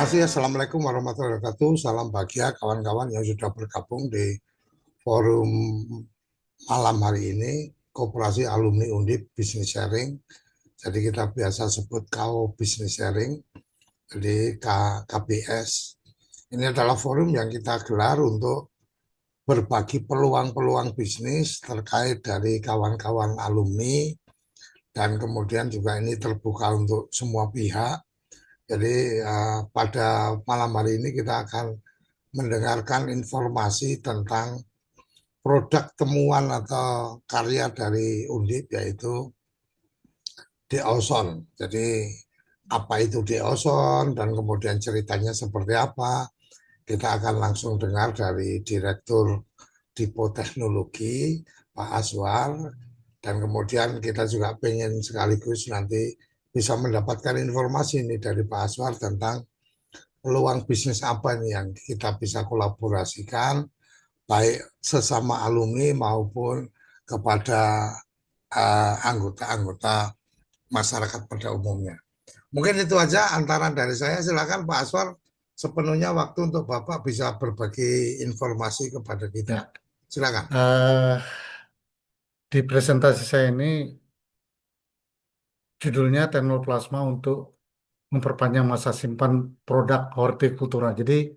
kasih. Assalamualaikum warahmatullahi wabarakatuh. Salam bahagia kawan-kawan yang sudah bergabung di forum malam hari ini, Koperasi Alumni Undip Business Sharing. Jadi kita biasa sebut KO Business Sharing, jadi KBS. Ini adalah forum yang kita gelar untuk berbagi peluang-peluang bisnis terkait dari kawan-kawan alumni, dan kemudian juga ini terbuka untuk semua pihak. Jadi pada malam hari ini kita akan mendengarkan informasi tentang produk temuan atau karya dari Undip, yaitu D-Ozon. Jadi apa itu D-Ozon dan kemudian ceritanya seperti apa, kita akan langsung dengar dari Direktur Dipo Teknologi Pak Aswar, dan kemudian kita juga pengen sekaligus nanti bisa mendapatkan informasi ini dari Pak Aswar tentang peluang bisnis apa nih yang kita bisa kolaborasikan, baik sesama alumni maupun kepada anggota-anggota masyarakat pada umumnya. Mungkin itu aja antara dari saya. Silakan Pak Aswar, sepenuhnya waktu untuk Bapak bisa berbagi informasi kepada kita. Ya, Silakan. eh, di presentasi saya ini judulnya Teknoplasma untuk memperpanjang masa simpan produk hortikultura. Jadi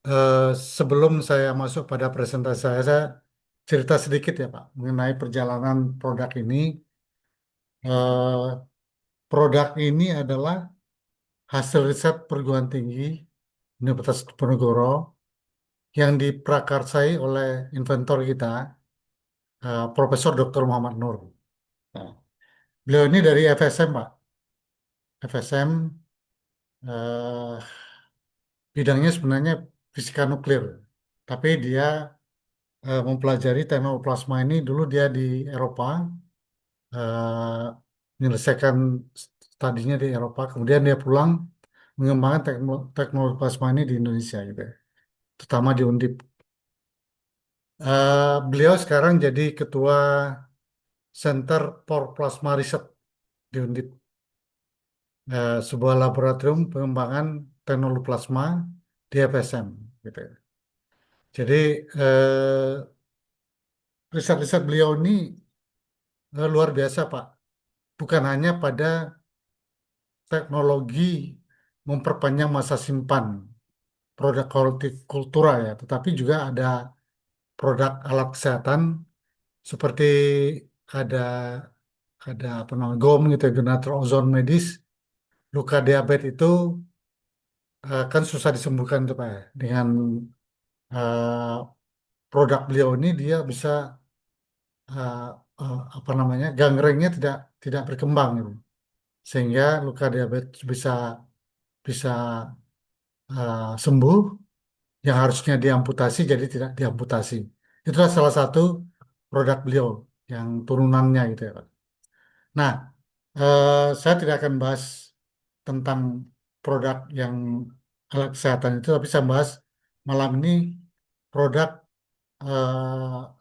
eh, sebelum saya masuk pada presentasi saya cerita sedikit ya Pak mengenai perjalanan produk ini. Eh, Produk ini adalah hasil riset perguruan tinggi Universitas Diponegoro yang diprakarsai oleh inventor kita, Profesor Dr. Muhammad Nur. Nah, beliau ini dari FSM Pak. FSM eh, bidangnya sebenarnya fisika nuklir, tapi dia mempelajari teknoplasma ini dulu dia di Eropa, eh, menyelesaikan studinya di Eropa, kemudian dia pulang mengembangkan teknoplasma ini di Indonesia gitu, ya, terutama di Undip. Beliau sekarang jadi ketua Center for Plasma Research di Undip, sebuah laboratorium pengembangan teknologi plasma di FSM gitu, ya. Jadi riset-riset beliau ini luar biasa, Pak. Bukan hanya pada teknologi memperpanjang masa simpan produk hortikultura ya, tetapi juga ada produk alat kesehatan seperti ada apa namanya GOM gitu, ya, generator ozon medis. Luka diabetes itu kan susah disembuhkan tuh Pak, ya. Dengan eh, produk beliau ini dia bisa eh, apa namanya gangrennya tidak tidak berkembang gitu. Sehingga luka diabetes bisa bisa sembuh, yang harusnya diamputasi jadi tidak diamputasi. Itulah salah satu produk beliau yang turunannya gitu ya Pak. Nah, saya tidak akan bahas tentang produk yang alat kesehatan itu, tapi saya bahas malam ini produk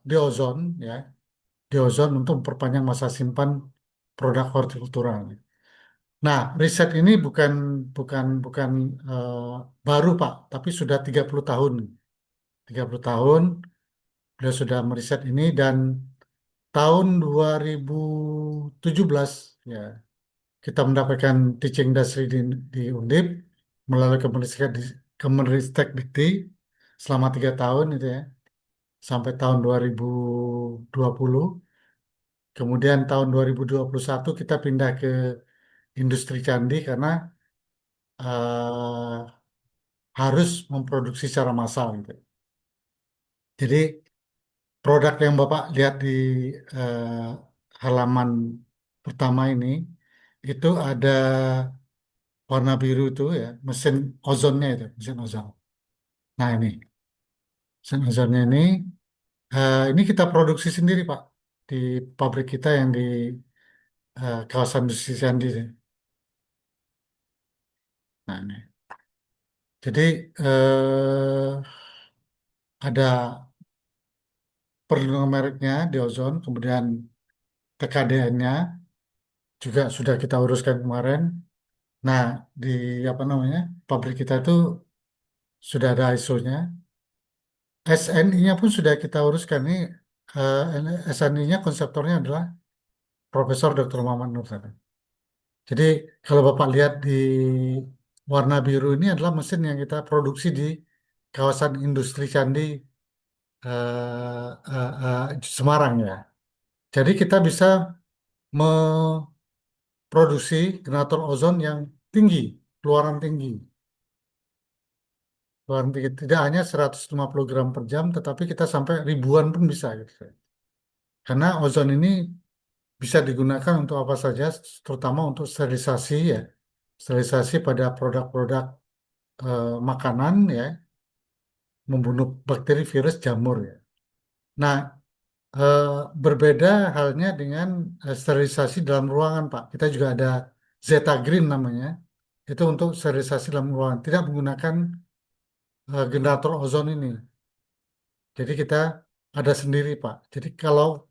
di ozon ya, di ozon untuk memperpanjang masa simpan produk hortikultura. Nah, riset ini bukan bukan bukan eh, baru Pak, tapi sudah 30 tahun. 30 tahun beliau sudah meriset ini, dan tahun 2017 ya kita mendapatkan teaching industry di Undip melalui Kemenristek Dikti selama 3 tahun itu ya, sampai tahun 2020. Kemudian tahun 2021 kita pindah ke industri candi karena eh, harus memproduksi secara massal gitu. Jadi produk yang Bapak lihat di eh, halaman pertama ini itu ada warna biru itu ya, mesin ozonnya itu, mesin ozon. Nah mesin ozonnya ini kita produksi sendiri Pak di pabrik kita yang di kawasan industri Candi. Nah jadi ada perlindungan mereknya di ozon, kemudian TKDN-nya juga sudah kita uruskan kemarin. Nah, di apa namanya pabrik kita itu sudah ada ISO-nya, SNI-nya pun sudah kita uruskan. Ini SNI-nya konseptornya adalah Profesor Dr. Muhammad Nur Sana. Jadi kalau Bapak lihat di warna biru ini adalah mesin yang kita produksi di kawasan industri Candi Semarang ya. Jadi kita bisa memproduksi generator ozon yang tinggi, keluaran tinggi. Keluaran tinggi. Tidak hanya 150 gram per jam, tetapi kita sampai ribuan pun bisa gitu. Karena ozon ini bisa digunakan untuk apa saja, terutama untuk sterilisasi ya. Sterilisasi pada produk-produk makanan ya, membunuh bakteri, virus, jamur ya. Nah, eh, berbeda halnya dengan sterilisasi dalam ruangan, Pak. Kita juga ada Zeta Green namanya. Itu untuk sterilisasi dalam ruangan. Tidak menggunakan generator ozon ini. Jadi kita ada sendiri, Pak. Jadi kalau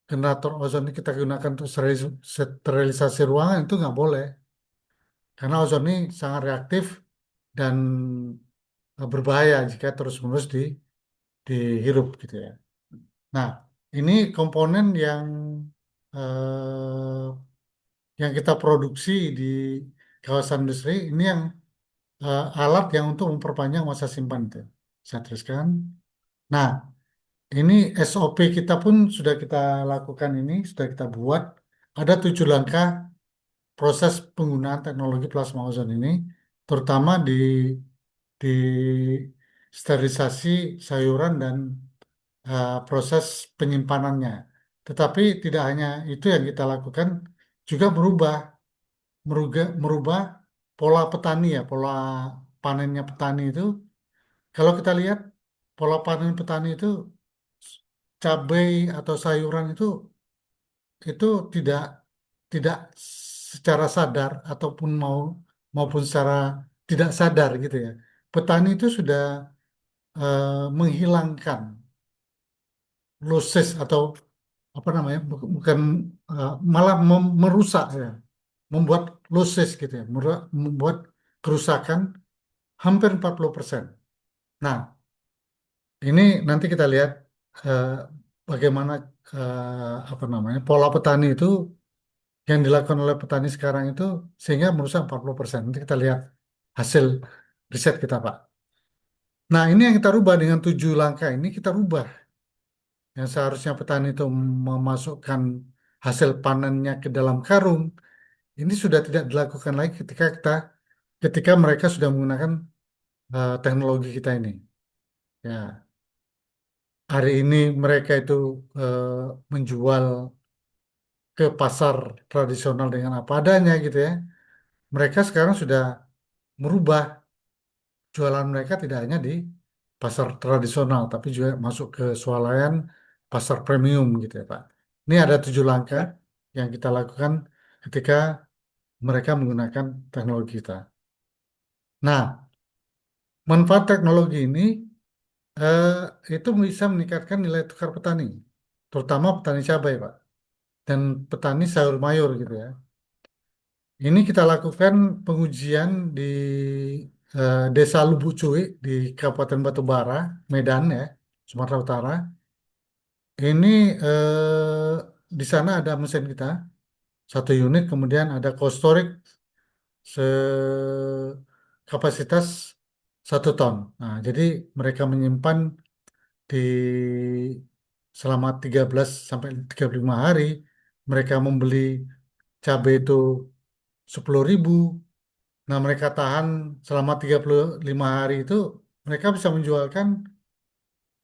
generator ozon ini kita gunakan untuk sterilisasi ruangan itu nggak boleh. Karena ozon ini sangat reaktif dan berbahaya jika terus-menerus dihirup gitu ya. Nah, ini komponen yang kita produksi di kawasan industri ini yang alat yang untuk memperpanjang masa simpan itu. Saya teruskan. Nah, ini SOP kita pun sudah kita lakukan ini, sudah kita buat. Ada 7 langkah proses penggunaan teknologi plasma ozon ini, terutama di sterilisasi sayuran dan proses penyimpanannya. Tetapi tidak hanya itu yang kita lakukan, juga merubah pola petani ya, pola panennya petani itu. Kalau kita lihat pola panen petani itu cabai atau sayuran itu tidak tidak secara sadar ataupun maupun secara tidak sadar gitu ya. Petani itu sudah menghilangkan loses atau apa namanya bukan malah merusak ya, membuat loses gitu ya, membuat kerusakan hampir 40%. Nah, ini nanti kita lihat eh, bagaimana apa namanya pola petani itu yang dilakukan oleh petani sekarang itu sehingga merusak 40%. Nanti kita lihat hasil riset kita, Pak. Nah, ini yang kita rubah dengan 7 langkah ini kita rubah. Yang seharusnya petani itu memasukkan hasil panennya ke dalam karung, ini sudah tidak dilakukan lagi ketika mereka sudah menggunakan teknologi kita ini. Ya, hari ini mereka itu eh, menjual ke pasar tradisional dengan apa adanya gitu ya. Mereka sekarang sudah merubah jualan mereka tidak hanya di pasar tradisional, tapi juga masuk ke swalayan pasar premium gitu ya Pak. Ini ada 7 langkah yang kita lakukan ketika mereka menggunakan teknologi kita. Nah, manfaat teknologi ini eh, itu bisa meningkatkan nilai tukar petani, terutama petani cabai, Pak, dan petani sayur mayur gitu ya. Ini kita lakukan pengujian di Desa Lubuk Cuik di Kabupaten Batubara, Medan ya, Sumatera Utara. Ini di sana ada mesin kita 1 unit, kemudian ada cold storage kapasitas 1 ton. Nah, jadi mereka menyimpan di selama 13 sampai 35 hari. Mereka membeli cabai itu 10.000. Nah, mereka tahan selama 35 hari itu mereka bisa menjualkan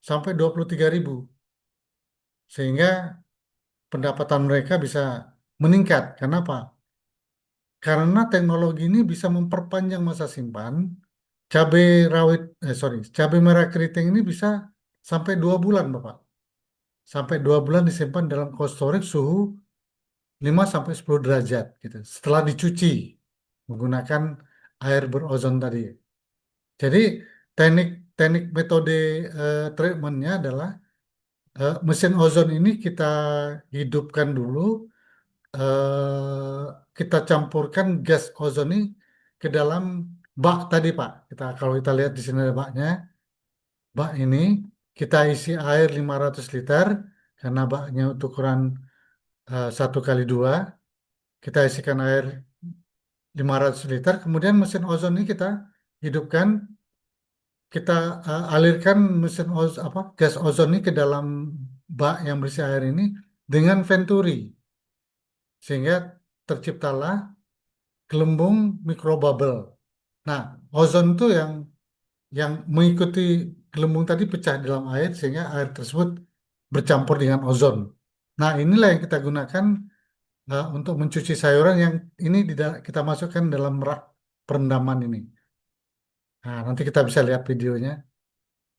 sampai 23.000. Sehingga pendapatan mereka bisa meningkat. Kenapa? Karena teknologi ini bisa memperpanjang masa simpan. Cabai cabai merah keriting ini bisa sampai 2 bulan, Bapak. Sampai 2 bulan disimpan dalam cold storage suhu 5 sampai 10 derajat gitu. Setelah dicuci menggunakan air berozon tadi. Jadi teknik teknik metode treatmentnya adalah mesin ozon ini kita hidupkan dulu, kita campurkan gas ozon ini ke dalam bak tadi Pak. Kalau kita lihat di sini ada baknya, bak ini kita isi air 500 liter karena baknya untuk ukuran 1 kali 2. Kita isikan air 500 liter, kemudian mesin ozon ini kita hidupkan, kita alirkan gas ozon ini ke dalam bak yang berisi air ini dengan venturi, sehingga terciptalah gelembung mikrobubble. Nah, ozon itu yang mengikuti gelembung tadi pecah di dalam air sehingga air tersebut bercampur dengan ozon. Nah, inilah yang kita gunakan untuk mencuci sayuran yang ini kita masukkan dalam rak perendaman ini. Nah, nanti kita bisa lihat videonya.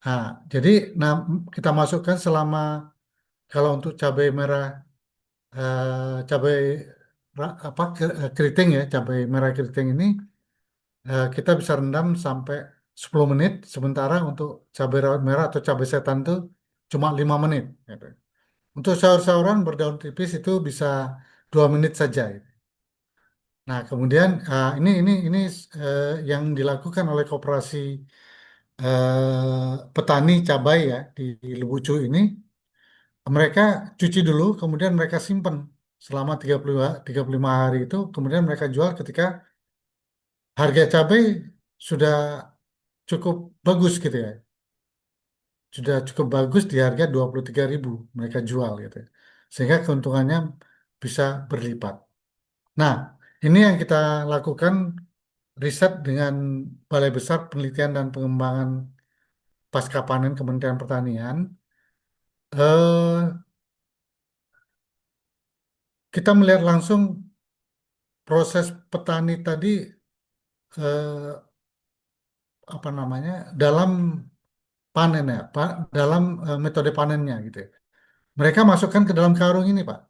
Nah, jadi nah kita masukkan selama kalau untuk cabai merah cabai keriting ya, cabai merah keriting ini kita bisa rendam sampai 10 menit, sementara untuk cabai rawit merah atau cabai setan itu cuma 5 menit gitu. Untuk sayur-sayuran berdaun tipis itu bisa 2 menit saja gitu. Nah, kemudian ini yang dilakukan oleh koperasi petani cabai ya di Lebucu ini. Mereka cuci dulu, kemudian mereka simpan selama 35 hari itu, kemudian mereka jual ketika harga cabai sudah cukup bagus gitu ya. Sudah cukup bagus di harga 23.000 mereka jual gitu. Sehingga keuntungannya bisa berlipat. Nah, ini yang kita lakukan riset dengan Balai Besar Penelitian dan Pengembangan Pasca Panen Kementerian Pertanian. Eh, kita melihat langsung proses petani tadi eh, apa namanya dalam panen ya, Pak, dalam metode panennya gitu ya. Mereka masukkan ke dalam karung ini, Pak.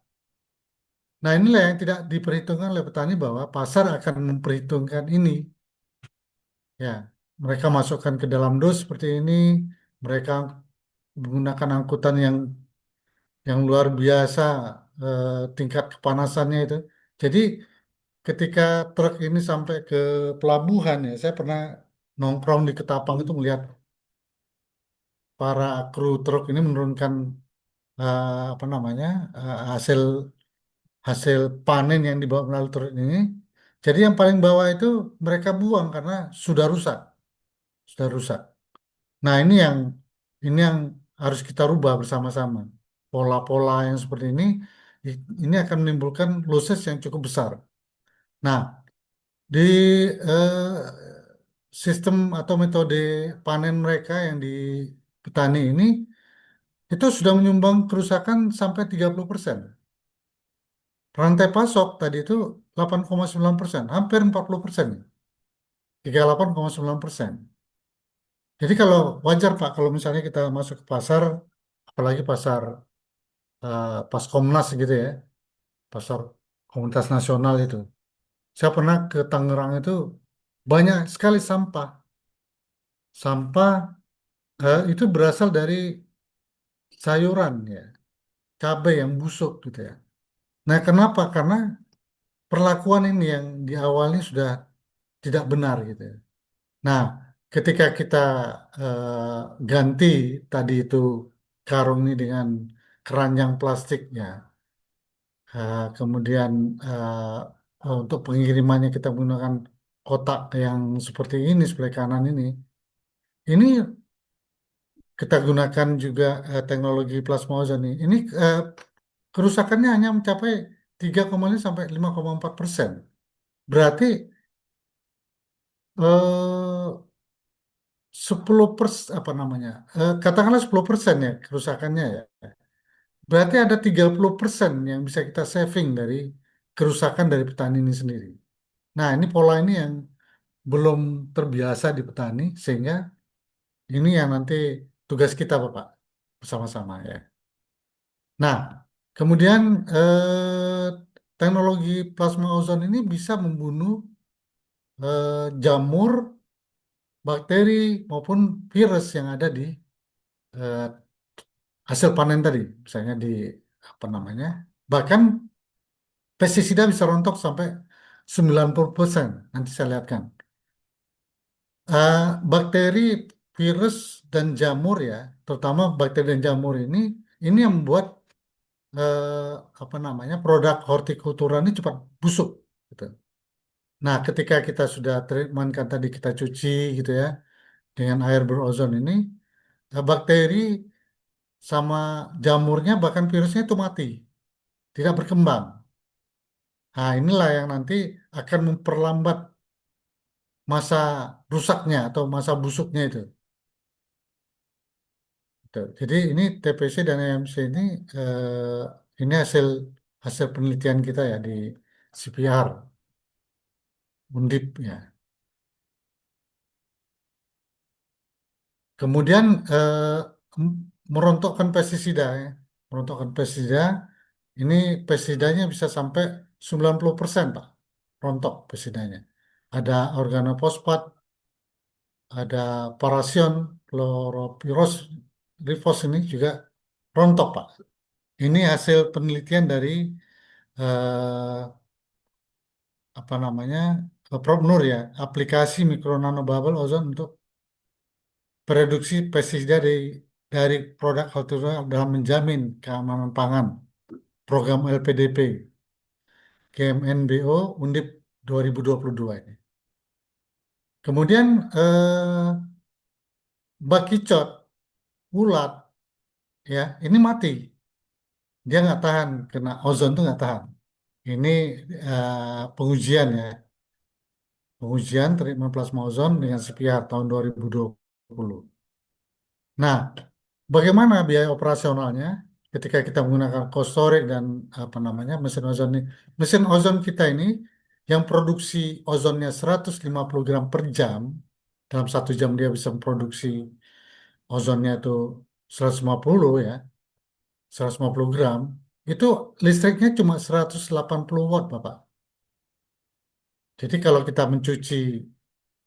Nah, inilah yang tidak diperhitungkan oleh petani bahwa pasar akan memperhitungkan ini. Ya, mereka masukkan ke dalam dus seperti ini, mereka menggunakan angkutan yang luar biasa tingkat kepanasannya itu. Jadi ketika truk ini sampai ke pelabuhan ya, saya pernah nongkrong di Ketapang itu melihat para kru truk ini menurunkan apa namanya hasil hasil panen yang dibawa melalui truk ini. Jadi yang paling bawah itu mereka buang karena sudah rusak, sudah rusak. Nah ini yang harus kita rubah bersama-sama. Pola-pola yang seperti ini akan menimbulkan losses yang cukup besar. Nah, di sistem atau metode panen mereka yang di petani ini itu sudah menyumbang kerusakan sampai 30%. Rantai pasok tadi itu 8,9%, hampir 40%. 38,9%. Jadi kalau wajar Pak, kalau misalnya kita masuk ke pasar, apalagi pasar Paskomnas gitu ya, pasar komunitas nasional itu. Saya pernah ke Tangerang itu banyak sekali sampah. Sampah itu berasal dari sayuran ya, cabai yang busuk gitu ya. Nah, kenapa? Karena perlakuan ini yang di awalnya sudah tidak benar gitu ya. Nah, ketika kita ganti tadi itu karung ini dengan keranjang plastiknya, kemudian untuk pengirimannya kita menggunakan kotak yang seperti ini sebelah kanan ini kita gunakan juga teknologi plasma ozon ini. Ini kerusakannya hanya mencapai 3,5 sampai 5,4%. Berarti 10% apa namanya? Katakanlah 10% ya kerusakannya ya. Berarti ada 30% yang bisa kita saving dari kerusakan dari petani ini sendiri. Nah, ini pola ini yang belum terbiasa di petani, sehingga ini yang nanti tugas kita, Bapak, bersama-sama ya. Nah, kemudian teknologi plasma ozon ini bisa membunuh jamur, bakteri maupun virus yang ada di eh, hasil panen tadi, misalnya di apa namanya, bahkan pestisida bisa rontok sampai 90%. Nanti saya lihatkan. Eh, bakteri, virus, dan jamur ya, terutama bakteri dan jamur ini yang membuat eh, apa namanya produk hortikultura ini cepat busuk gitu. Nah, ketika kita sudah treatment kan tadi kita cuci gitu ya dengan air berozon ini, bakteri sama jamurnya bahkan virusnya itu mati, tidak berkembang. Nah, inilah yang nanti akan memperlambat masa rusaknya atau masa busuknya itu. Gitu. Jadi ini TPC dan EMC ini hasil hasil penelitian kita ya di CPR, Undip ya. Kemudian merontokkan pestisida ya. Merontokkan pestisida, ini pestisidanya bisa sampai 90% Pak. Rontok pestisidanya. Ada organofosfat, ada parasion, chlorpyrifos, rifos ini juga rontok Pak. Ini hasil penelitian dari eh, apa namanya PropNur ya, aplikasi mikro nano bubble ozon untuk produksi pestisida dari produk hortikultura dalam menjamin keamanan pangan. Program LPDP GMNBO Undip 2022 ini. Kemudian bakicot, ulat, ya ini mati. Dia nggak tahan kena ozon tuh nggak tahan. Ini pengujian ya, pengujian treatment plasma ozon dengan CPR tahun 2020. Nah, bagaimana biaya operasionalnya ketika kita menggunakan cold storage dan apa namanya mesin ozon ini? Mesin ozon kita ini yang produksi ozonnya 150 gram per jam, dalam 1 jam dia bisa memproduksi ozonnya itu 150 ya, 150 gram, itu listriknya cuma 180 watt, Bapak. Jadi kalau kita mencuci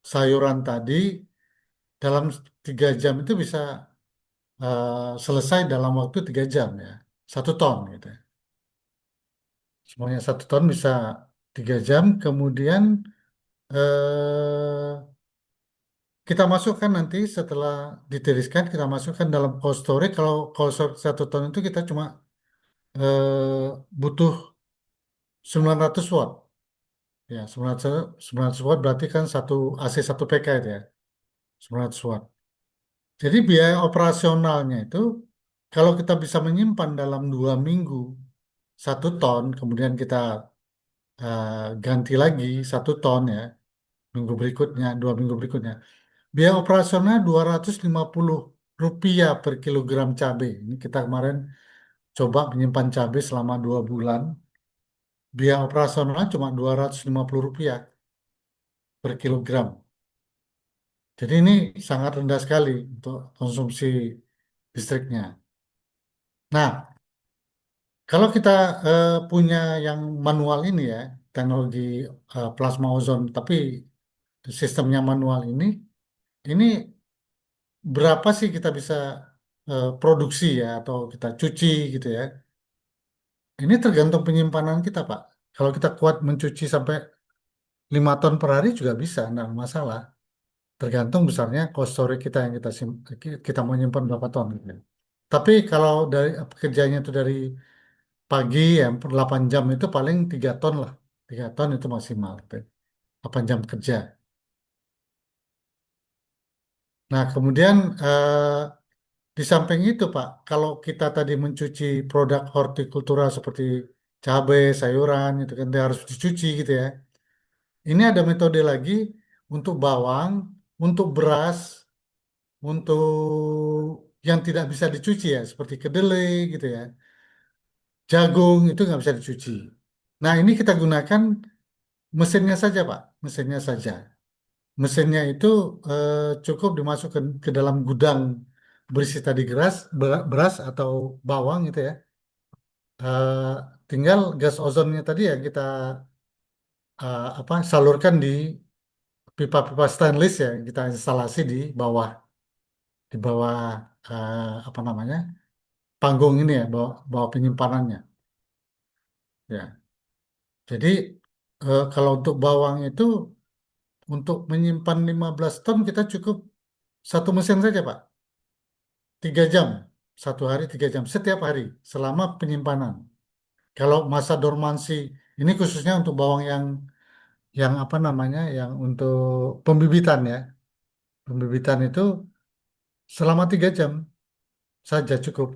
sayuran tadi, dalam 3 jam itu bisa selesai dalam waktu 3 jam ya, 1 ton gitu ya. Semuanya 1 ton bisa 3 jam. Kemudian eh, kita masukkan nanti setelah ditiriskan kita masukkan dalam cold storage. Kalau cold storage 1 ton itu kita cuma butuh 900 watt. Ya, 900 watt berarti kan satu AC 1 PK itu ya, 900 watt. Jadi biaya operasionalnya itu kalau kita bisa menyimpan dalam 2 minggu 1 ton, kemudian kita eh, ganti lagi 1 ton ya, minggu berikutnya, 2 minggu berikutnya. Biaya operasional Rp250 per kilogram cabai. Ini kita kemarin coba menyimpan cabai selama 2 bulan. Biaya operasional cuma Rp250 per kilogram. Jadi ini sangat rendah sekali untuk konsumsi listriknya. Nah, kalau kita punya yang manual ini ya, teknologi plasma ozon, tapi sistemnya manual ini berapa sih kita bisa produksi ya atau kita cuci gitu ya. Ini tergantung penyimpanan kita, Pak. Kalau kita kuat mencuci sampai 5 ton per hari juga bisa, enggak masalah. Tergantung besarnya cold storage kita yang kita mau nyimpan berapa ton gitu. Tapi kalau dari kerjanya itu dari pagi ya 8 jam itu paling 3 ton lah. 3 ton itu maksimal gitu. 8 jam kerja. Nah, kemudian di samping itu, Pak, kalau kita tadi mencuci produk hortikultura seperti cabai, sayuran, itu kan dia harus dicuci gitu ya. Ini ada metode lagi untuk bawang, untuk beras, untuk yang tidak bisa dicuci ya, seperti kedelai gitu ya. Jagung itu nggak bisa dicuci. Nah, ini kita gunakan mesinnya saja, Pak. Mesinnya saja. Mesinnya itu cukup dimasukkan ke dalam gudang berisi tadi beras atau bawang gitu ya. Eh, tinggal gas ozonnya tadi ya kita apa salurkan di pipa-pipa stainless ya kita instalasi di bawah apa namanya panggung ini ya bawah penyimpanannya ya. Jadi kalau untuk bawang itu untuk menyimpan 15 ton kita cukup satu mesin saja, Pak. 3 jam. Satu hari 3 jam. Setiap hari. Selama penyimpanan. Kalau masa dormansi, ini khususnya untuk bawang yang apa namanya, yang untuk pembibitan ya. Pembibitan itu selama 3 jam saja cukup.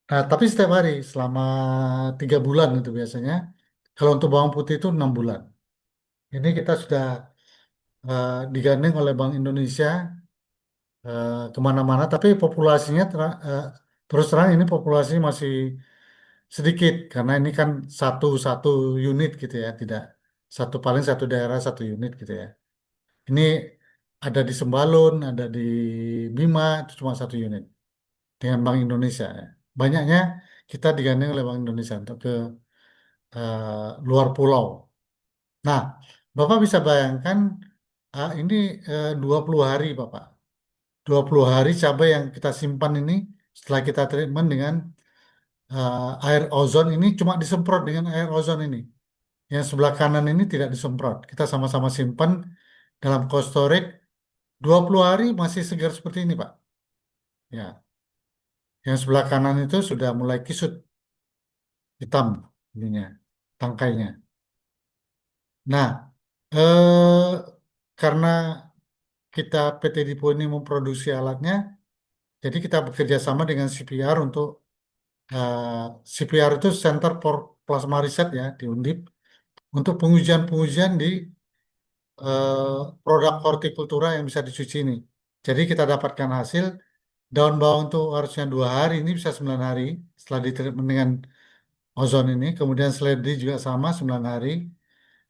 Nah, tapi setiap hari selama 3 bulan itu biasanya. Kalau untuk bawang putih itu 6 bulan. Ini kita sudah digandeng oleh Bank Indonesia kemana-mana, tapi populasinya terus terang ini populasinya masih sedikit karena ini kan satu satu unit gitu ya, tidak satu paling satu daerah satu unit gitu ya. Ini ada di Sembalun, ada di Bima, itu cuma satu unit dengan Bank Indonesia. Ya. Banyaknya kita digandeng oleh Bank Indonesia untuk ke luar pulau. Nah, Bapak bisa bayangkan ini 20 hari Bapak. 20 hari cabai yang kita simpan ini setelah kita treatment dengan air ozon ini cuma disemprot dengan air ozon ini. Yang sebelah kanan ini tidak disemprot. Kita sama-sama simpan dalam cold storage 20 hari masih segar seperti ini, Pak. Ya, yang sebelah kanan itu sudah mulai kisut hitam ininya, tangkainya. Nah, karena kita PT Dipo ini memproduksi alatnya, jadi kita bekerja sama dengan CPR untuk CPR itu Center for Plasma Research ya di Undip untuk pengujian-pengujian di produk hortikultura yang bisa dicuci ini. Jadi kita dapatkan hasil daun bawang itu harusnya 2 hari, ini bisa 9 hari setelah ditreatment dengan ozon ini. Kemudian seledri juga sama 9 hari.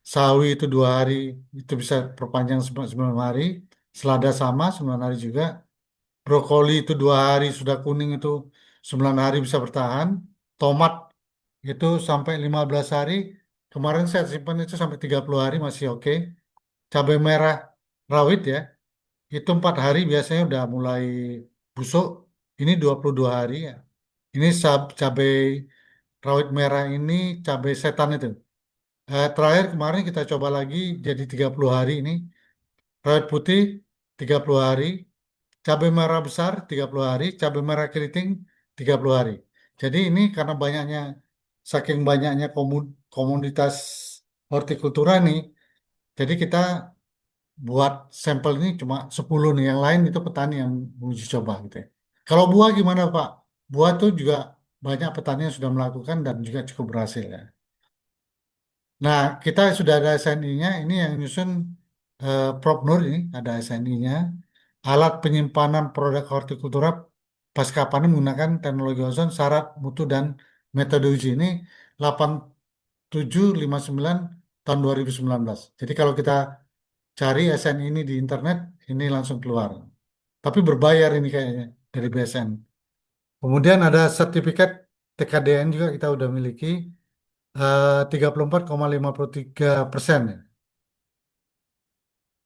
Sawi itu 2 hari, itu bisa perpanjang 9 hari. Selada sama 9 hari juga. Brokoli itu 2 hari sudah kuning itu 9 hari bisa bertahan. Tomat itu sampai 15 hari. Kemarin saya simpan itu sampai 30 hari masih oke. Cabai merah rawit ya, itu 4 hari biasanya udah mulai busuk. Ini 22 hari ya. Ini cabai rawit merah ini cabai setan itu. Terakhir kemarin kita coba lagi jadi 30 hari ini. Rawit putih 30 hari. Cabai merah besar 30 hari. Cabai merah keriting 30 hari. Jadi ini karena banyaknya, saking banyaknya komoditas hortikultura nih. Jadi kita buat sampel ini cuma 10 nih, yang lain itu petani yang uji coba gitu ya. Kalau buah gimana Pak? Buah tuh juga banyak petani yang sudah melakukan dan juga cukup berhasil ya. Nah, kita sudah ada SNI-nya, ini yang nyusun Prof. Nur ini, ada SNI-nya. Alat penyimpanan produk hortikultura pasca panen menggunakan teknologi ozon, syarat mutu dan metode uji ini 8759 tahun 2019. Jadi kalau kita cari SN ini di internet, ini langsung keluar. Tapi berbayar ini kayaknya dari BSN. Kemudian ada sertifikat TKDN juga kita udah miliki 34,53%. Ya.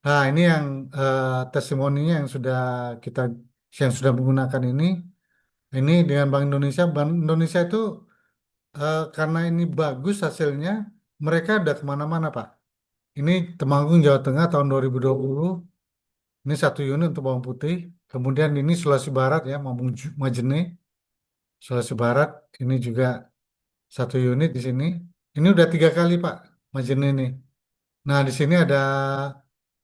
Nah, ini yang testimoninya kita yang sudah menggunakan ini. Ini dengan Bank Indonesia. Bank Indonesia itu karena ini bagus hasilnya, mereka udah kemana-mana, Pak. Ini Temanggung, Jawa Tengah tahun 2020. Ini satu unit untuk bawang putih. Kemudian ini Sulawesi Barat ya, Majene, Sulawesi Barat. Ini juga satu unit di sini. Ini udah 3 kali Pak, Majene ini. Nah di sini ada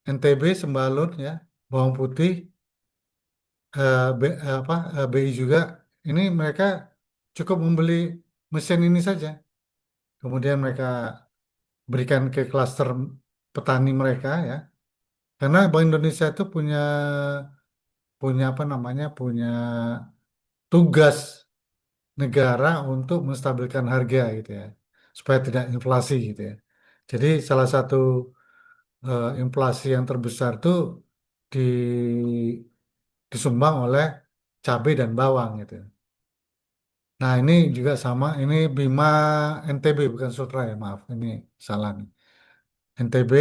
NTB, Sembalun ya, bawang putih, BI juga. Ini mereka cukup membeli mesin ini saja. Kemudian mereka berikan ke klaster petani mereka ya. Karena Bank Indonesia itu punya punya apa namanya, punya tugas negara untuk menstabilkan harga gitu ya, supaya tidak inflasi gitu ya. Jadi salah satu inflasi yang terbesar itu di, disumbang oleh cabai dan bawang gitu. Nah ini juga sama, ini Bima NTB bukan Sultra ya, maaf, ini salah nih. NTB,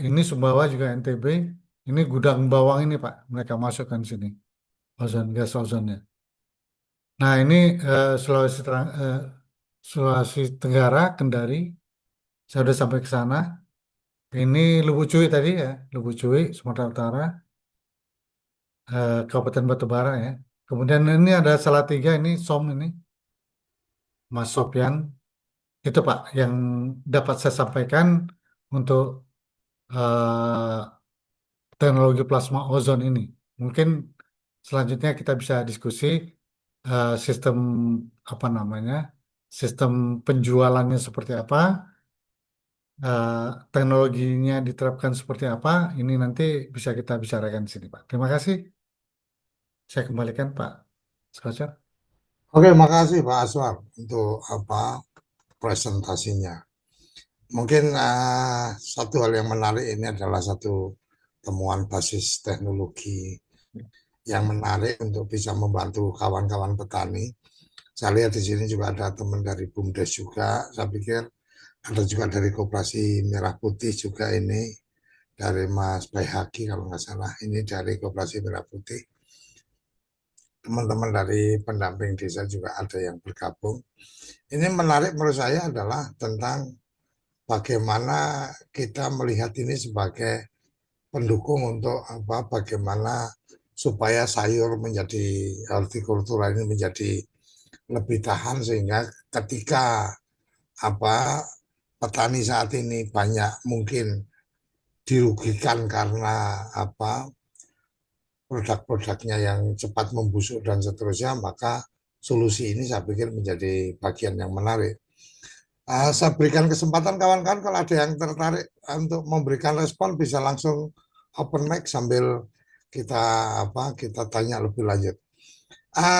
ini Sumbawa juga NTB, ini gudang bawang ini Pak, mereka masukkan sini, ozon, gas ozonnya. Nah, ini Sulawesi Tenggara, Kendari. Saya sudah sampai ke sana. Ini Lubuk Cuy tadi ya, Lubuk Cuy, Sumatera Utara, Kabupaten Batubara ya. Kemudian ini ada Salatiga, ini SOM ini, Mas Sopyan. Itu Pak, yang dapat saya sampaikan untuk eh, teknologi plasma ozon ini. Mungkin selanjutnya kita bisa diskusi sistem apa namanya, sistem penjualannya seperti apa, eh, teknologinya diterapkan seperti apa. Ini nanti bisa kita bicarakan di sini, Pak. Terima kasih. Saya kembalikan Pak Skocer. Oke, makasih Pak Aswar untuk apa presentasinya. Mungkin satu hal yang menarik ini adalah satu temuan basis teknologi yang menarik untuk bisa membantu kawan-kawan petani. Saya lihat di sini juga ada teman dari BUMDes juga. Saya pikir ada juga dari Koperasi Merah Putih juga ini dari Mas Baihaki kalau nggak salah. Ini dari Koperasi Merah Putih. Teman-teman dari pendamping desa juga ada yang bergabung. Ini menarik menurut saya adalah tentang bagaimana kita melihat ini sebagai pendukung untuk apa bagaimana supaya sayur menjadi hortikultura ini menjadi lebih tahan sehingga ketika apa petani saat ini banyak mungkin dirugikan karena apa produk-produknya yang cepat membusuk dan seterusnya, maka solusi ini saya pikir menjadi bagian yang menarik. Saya berikan kesempatan kawan-kawan kalau ada yang tertarik untuk memberikan respon bisa langsung open mic sambil kita kita tanya lebih lanjut.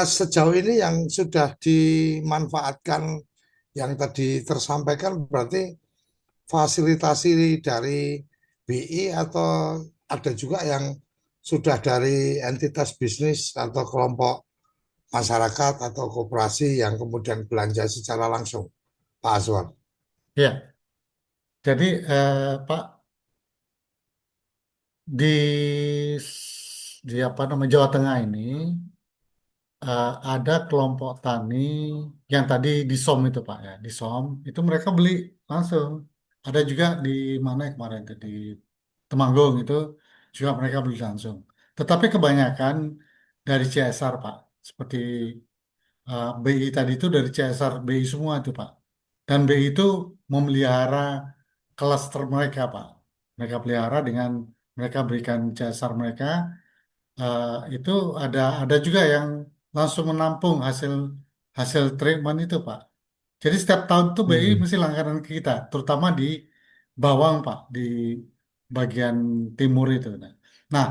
Sejauh ini yang sudah dimanfaatkan yang tadi tersampaikan berarti fasilitasi dari BI atau ada juga yang sudah dari entitas bisnis atau kelompok masyarakat atau koperasi yang kemudian belanja secara langsung, Pak Aswan. Ya, jadi Pak di apa namanya Jawa Tengah ini ada kelompok tani yang tadi di SOM itu Pak ya, di SOM itu mereka beli langsung. Ada juga di mana ya kemarin itu di Temanggung itu juga mereka beli langsung. Tetapi kebanyakan dari CSR Pak, seperti BI tadi itu dari CSR BI semua itu Pak. Dan BI itu memelihara klaster mereka Pak. Mereka pelihara dengan mereka berikan CSR mereka eh, itu ada juga yang langsung menampung hasil hasil treatment itu Pak. Jadi setiap tahun tuh BI Hmm. mesti langganan ke kita, terutama di Bawang Pak, di bagian timur itu. Nah,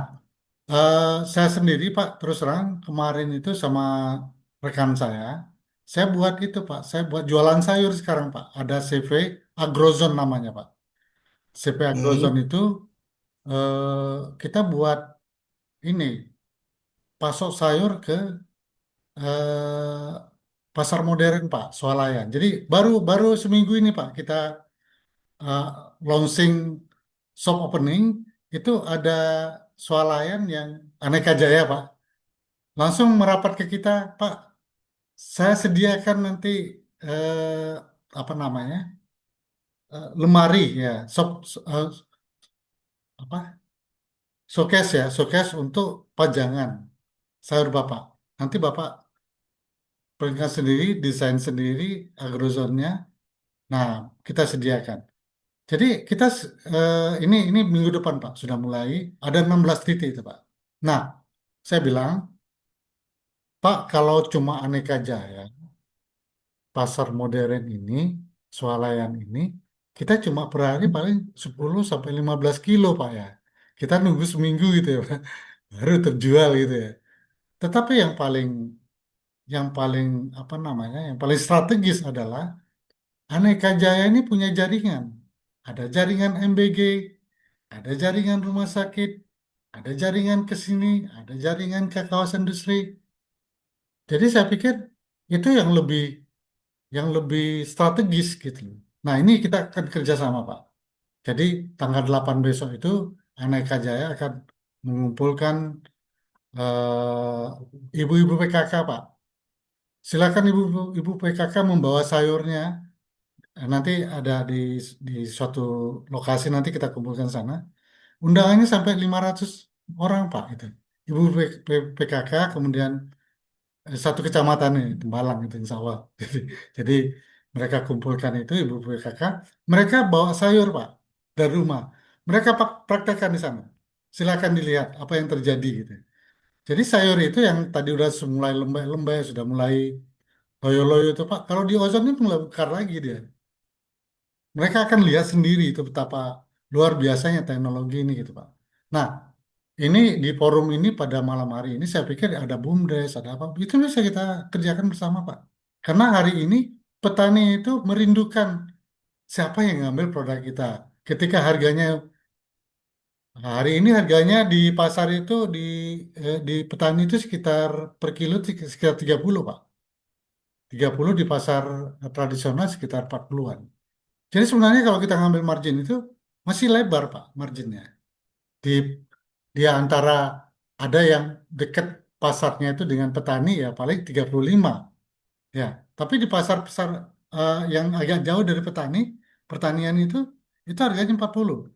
eh, saya sendiri Pak terus terang kemarin itu sama rekan saya buat itu Pak, saya buat jualan sayur sekarang Pak. Ada CV Agrozone namanya Pak. CV Hmm. Agrozone itu kita buat ini pasok sayur ke pasar modern Pak, swalayan. Jadi baru baru seminggu ini Pak kita eh, launching shop opening itu ada swalayan yang aneka jaya Pak. Langsung merapat ke kita, Pak. Saya sediakan nanti eh, apa namanya lemari ya, apa showcase ya, showcase untuk pajangan sayur Bapak. Nanti Bapak berikan sendiri, desain sendiri agrozone-nya. Nah, kita sediakan. Jadi kita ini minggu depan Pak sudah mulai ada 16 titik itu Pak. Nah, saya bilang, Pak kalau cuma aneka jaya, pasar modern ini, swalayan ini, kita cuma per hari paling 10 sampai 15 kilo Pak ya. Kita nunggu seminggu gitu ya Pak, baru terjual gitu ya. Tetapi yang paling apa namanya, yang paling strategis adalah Aneka Jaya ini punya jaringan. Ada jaringan MBG, ada jaringan rumah sakit, ada jaringan ke sini, ada jaringan ke kawasan industri. Jadi saya pikir itu yang lebih strategis gitu. Nah, ini kita akan kerjasama, Pak. Jadi tanggal 8 besok itu Aneka Jaya akan mengumpulkan ibu-ibu PKK, Pak. Silakan ibu-ibu PKK membawa sayurnya nanti ada di suatu lokasi nanti kita kumpulkan sana. Undangannya sampai 500 orang Pak itu. Ibu PKK kemudian satu kecamatan nih, Tembalang itu Insya Allah. Jadi mereka kumpulkan itu ibu PKK, mereka bawa sayur Pak dari rumah. Mereka praktekkan di sana. Silakan dilihat apa yang terjadi gitu. Jadi sayur itu yang tadi udah mulai lembek-lembek, sudah mulai loyo-loyo itu Pak. Kalau di ozon ini mulai bekar lagi dia. Mereka akan lihat sendiri itu betapa luar biasanya teknologi ini gitu Pak. Nah, ini di forum ini pada malam hari ini saya pikir ada BUMDes, ada apa, itu bisa kita kerjakan bersama Pak. Karena hari ini petani itu merindukan siapa yang ngambil produk kita. Ketika harganya hari ini harganya di pasar itu di petani itu sekitar per kilo sekitar 30 Pak. 30 di pasar tradisional sekitar 40-an. Jadi sebenarnya kalau kita ngambil margin itu masih lebar Pak marginnya. Di dia antara ada yang dekat pasarnya itu dengan petani ya paling 35 ya. Tapi di pasar-pasar yang agak jauh dari petani, pertanian itu harganya 40.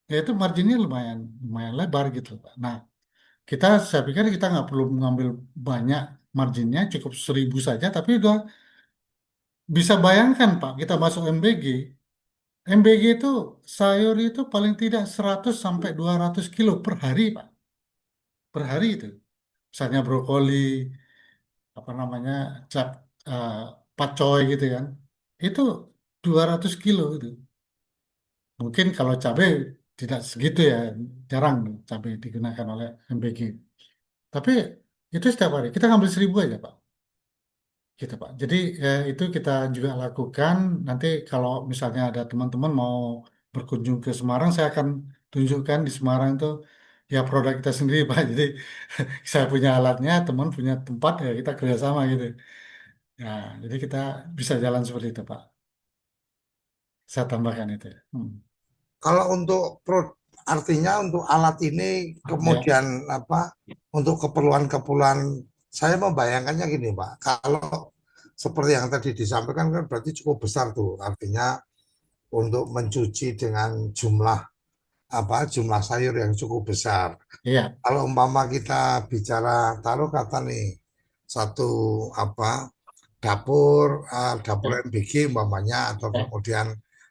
Ya itu marginnya lumayan lumayan lebar gitu Pak. Nah, saya pikir kita nggak perlu mengambil banyak marginnya, cukup 1.000 saja, tapi udah bisa bayangkan Pak, kita masuk MBG. MBG itu sayur itu paling tidak 100 sampai 200 kilo per hari Pak. Per hari itu. Misalnya brokoli, apa namanya, cap, eh, pacoy gitu kan. Itu 200 kilo itu. Mungkin kalau cabai tidak segitu ya, jarang cabai digunakan oleh MBG. Tapi itu setiap hari. Kita ngambil 1.000 aja Pak. Gitu Pak. Jadi itu kita juga lakukan. Nanti kalau misalnya ada teman-teman mau berkunjung ke Semarang, saya akan tunjukkan di Semarang itu ya produk kita sendiri Pak. Jadi saya punya alatnya, teman punya tempat ya kita kerjasama gitu. Ya, jadi kita bisa jalan seperti itu Pak. Saya tambahkan itu. Kalau untuk artinya untuk alat ini Ya, kemudian apa untuk keperluan-keperluan saya membayangkannya gini Pak, kalau seperti yang tadi disampaikan kan berarti cukup besar tuh artinya untuk mencuci dengan jumlah sayur yang cukup besar. iya, Kalau umpama kita bicara taruh kata nih satu apa dapur ya, MBG umpamanya atau ya, kemudian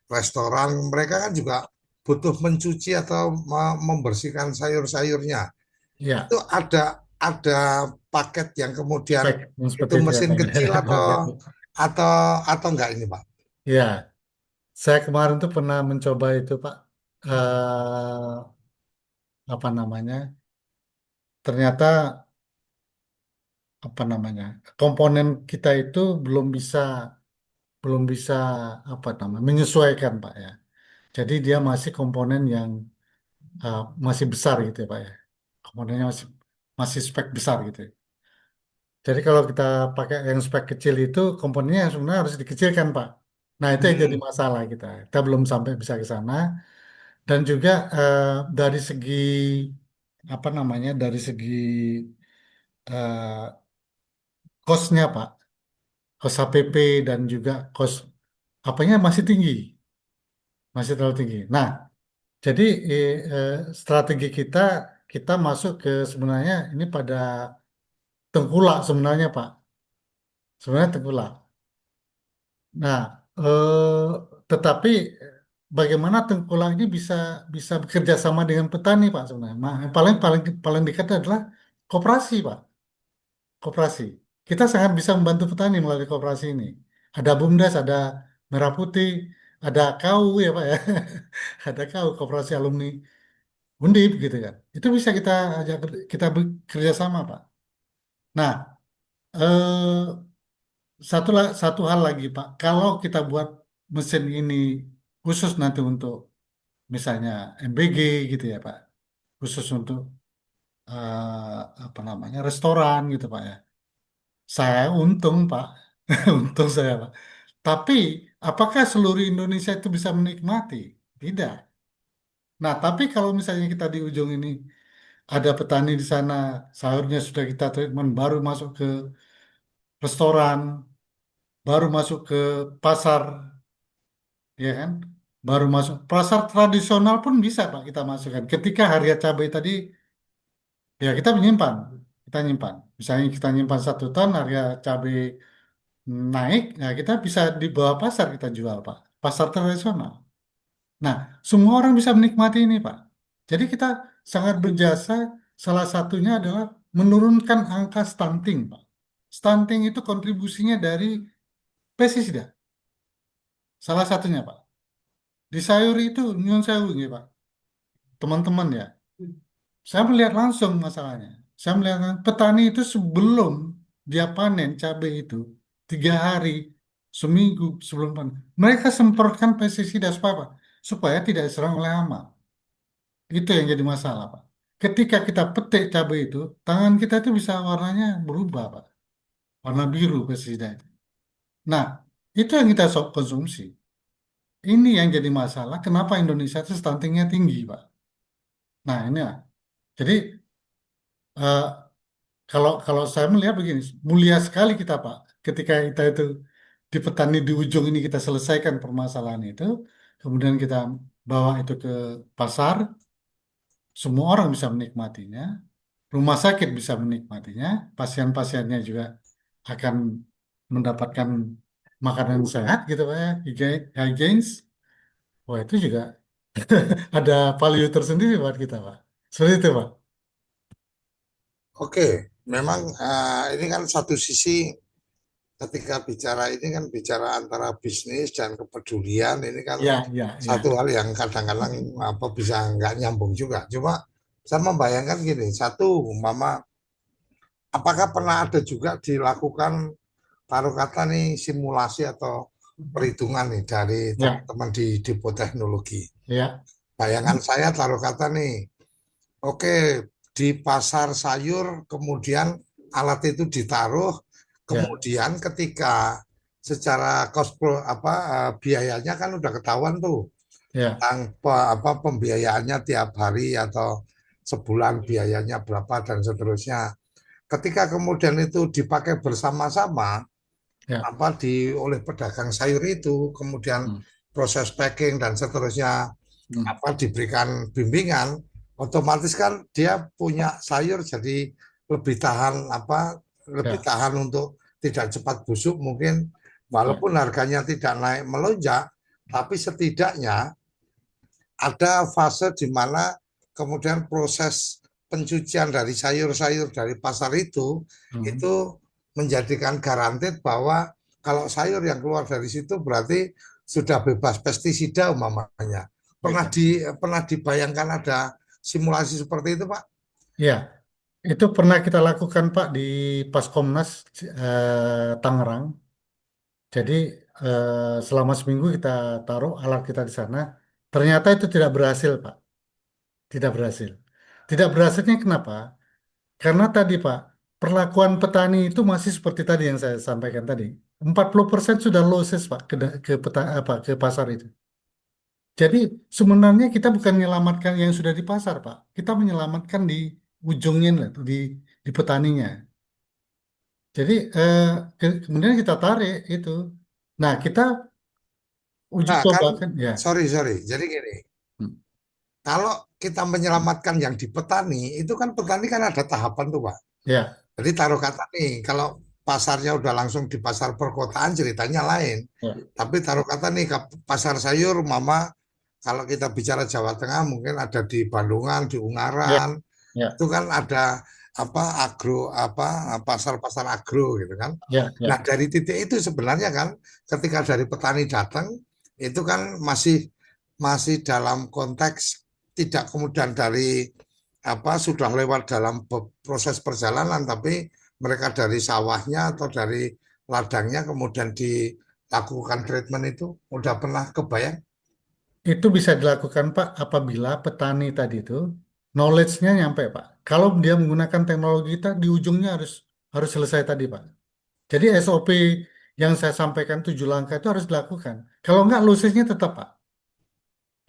restoran mereka kan juga butuh mencuci atau membersihkan sayur-sayurnya. Itu iya. ada paket yang kemudian Baik, yang seperti itu itu ya mesin Pak. kecil atau atau enggak ini Pak? Ya, saya kemarin tuh pernah mencoba itu Pak. Apa namanya? Ternyata apa namanya komponen kita itu belum bisa apa namanya menyesuaikan Pak ya. Jadi dia masih komponen yang uh, masih besar gitu ya Pak ya. Komponennya masih masih spek besar gitu. Jadi kalau kita pakai yang spek kecil itu komponennya yang sebenarnya harus dikecilkan Pak. Nah itu yang jadi Hmm. masalah kita. Kita belum sampai bisa ke sana. Dan juga dari segi apa namanya dari segi uh, cost-nya Pak, cost HPP dan juga cost apanya masih tinggi, masih terlalu tinggi. Nah, jadi strategi kita masuk ke sebenarnya ini pada tengkulak sebenarnya Pak, sebenarnya tengkulak. Nah, tetapi bagaimana tengkulak ini bisa bisa bekerja sama dengan petani Pak sebenarnya. Nah, yang paling paling paling dekat adalah koperasi Pak, koperasi. Kita sangat bisa membantu petani melalui koperasi ini. Ada BUMDes, ada Merah Putih, ada KAU ya Pak ya. Ada KAU Koperasi Alumni Undip gitu kan. Itu bisa kita ajak kita bekerja sama Pak. Nah, satu hal lagi Pak, kalau kita buat mesin ini khusus nanti untuk misalnya MBG gitu ya Pak, khusus untuk apa namanya restoran gitu Pak ya. Saya untung Pak, untung saya Pak. Tapi apakah seluruh Indonesia itu bisa menikmati? Tidak. Nah, tapi kalau misalnya kita di ujung ini ada petani di sana, sayurnya sudah kita treatment, baru masuk ke restoran, baru masuk ke pasar. ya kan? Baru masuk pasar tradisional pun bisa Pak kita masukkan. Ketika harga cabai tadi, ya kita nyimpan. Misalnya kita nyimpan 1 ton, harga cabai naik, nah kita bisa di bawah pasar kita jual Pak. Pasar tradisional. Nah, semua orang bisa menikmati ini Pak. Jadi kita sangat berjasa. Salah satunya adalah menurunkan angka stunting Pak. Stunting itu kontribusinya dari pestisida. Salah satunya Pak. Di sayur itu nyun sewu nggih, Pak. Teman-teman ya. Saya melihat langsung masalahnya. Saya melihat petani itu sebelum dia panen cabai itu 3 hari, seminggu sebelum panen, mereka semprotkan pestisida supaya apa? Supaya tidak diserang oleh hama. Itu yang jadi masalah, Pak. Ketika kita petik cabai itu, tangan kita itu bisa warnanya berubah, Pak. Warna biru pestisida itu. Nah, itu yang kita konsumsi. Ini yang jadi masalah. Kenapa Indonesia itu stuntingnya tinggi, Pak? Nah, ini ya. Jadi eh, kalau kalau saya melihat begini, mulia sekali kita Pak, ketika kita itu di petani di ujung ini kita selesaikan permasalahan itu, kemudian kita bawa itu ke pasar, semua orang bisa menikmatinya, rumah sakit bisa menikmatinya, pasien-pasiennya juga akan mendapatkan makanan sehat gitu Pak ya, hygienis. Wah itu juga ada value tersendiri buat kita Pak. Seperti itu Pak. Oke, memang ini kan satu sisi ketika bicara ini kan bicara antara bisnis dan kepedulian ini kan Ya, ya, satu ya, hal yang kadang-kadang apa bisa nggak nyambung juga. Cuma saya membayangkan gini, satu umpama apakah pernah ada juga dilakukan taruh kata nih simulasi atau perhitungan nih dari ya, teman-teman di Depo Teknologi. ya, Bayangan saya taruh kata nih, oke, di pasar sayur kemudian alat itu ditaruh, ya, kemudian ketika secara cost apa biayanya kan udah ketahuan tuh ya. tentang apa pembiayaannya tiap hari atau sebulan biayanya berapa dan seterusnya. Ketika kemudian itu dipakai bersama-sama Ya, apa oleh pedagang sayur itu, kemudian hmm, proses packing dan seterusnya hmm, apa diberikan bimbingan, otomatis kan dia punya sayur jadi lebih tahan apa lebih ya, tahan untuk tidak cepat busuk mungkin ya, walaupun harganya tidak naik melonjak, tapi setidaknya ada fase di mana kemudian proses pencucian dari sayur-sayur dari pasar hmm, itu menjadikan garansi bahwa kalau sayur yang keluar dari situ berarti sudah bebas pestisida umpamanya. ya, Pernah dibayangkan ada simulasi seperti itu, Pak? ya. Itu pernah kita lakukan Pak di Paskomnas Tangerang. Jadi selama seminggu kita taruh alat kita di sana. Ternyata itu tidak berhasil Pak, tidak berhasil. Tidak berhasilnya kenapa? Karena tadi Pak, perlakuan petani itu masih seperti tadi yang saya sampaikan tadi. 40% sudah losses Pak ke pasar itu. Jadi sebenarnya kita bukan menyelamatkan yang sudah di pasar, Pak. Kita menyelamatkan di ujungnya lah, di petaninya. Jadi kemudian kita tarik itu. Nah, kita uji Nah, kan coba kan, ya, sorry. Jadi gini, hmm, kalau kita menyelamatkan yang di petani, itu kan petani kan ada tahapan tuh, Pak. ya, Jadi taruh kata nih, kalau pasarnya udah langsung di pasar perkotaan ceritanya lain. ya, Tapi taruh kata nih ke pasar sayur, Mama, kalau kita bicara Jawa Tengah mungkin ada di Bandungan, di ya, Ungaran, ya, itu kan ada apa agro apa pasar-pasar agro gitu kan. ya, Nah ya. dari titik itu sebenarnya kan ketika dari petani datang itu kan masih masih dalam konteks tidak kemudian dari apa sudah lewat dalam proses perjalanan tapi mereka dari sawahnya atau dari ladangnya kemudian dilakukan treatment itu udah pernah kebayang? Itu bisa dilakukan Pak apabila petani tadi itu knowledge-nya nyampe Pak. Kalau dia menggunakan teknologi kita di ujungnya harus harus selesai tadi Pak. Jadi SOP yang saya sampaikan 7 langkah itu harus dilakukan. Kalau enggak, losesnya tetap, Pak.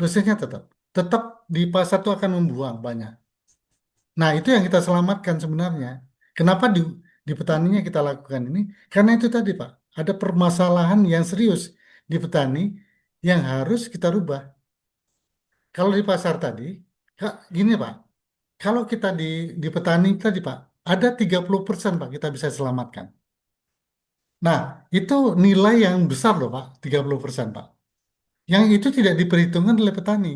Losesnya tetap. Tetap di pasar itu akan membuang banyak. Nah, itu yang kita selamatkan sebenarnya. Kenapa di petaninya kita lakukan ini? Karena itu tadi, Pak. Ada permasalahan yang serius di petani yang harus kita rubah. Kalau di pasar tadi, gini Pak, kalau kita di petani tadi Pak, ada 30% Pak kita bisa selamatkan. Nah, itu nilai yang besar loh Pak, 30% Pak. Yang itu tidak diperhitungkan oleh petani.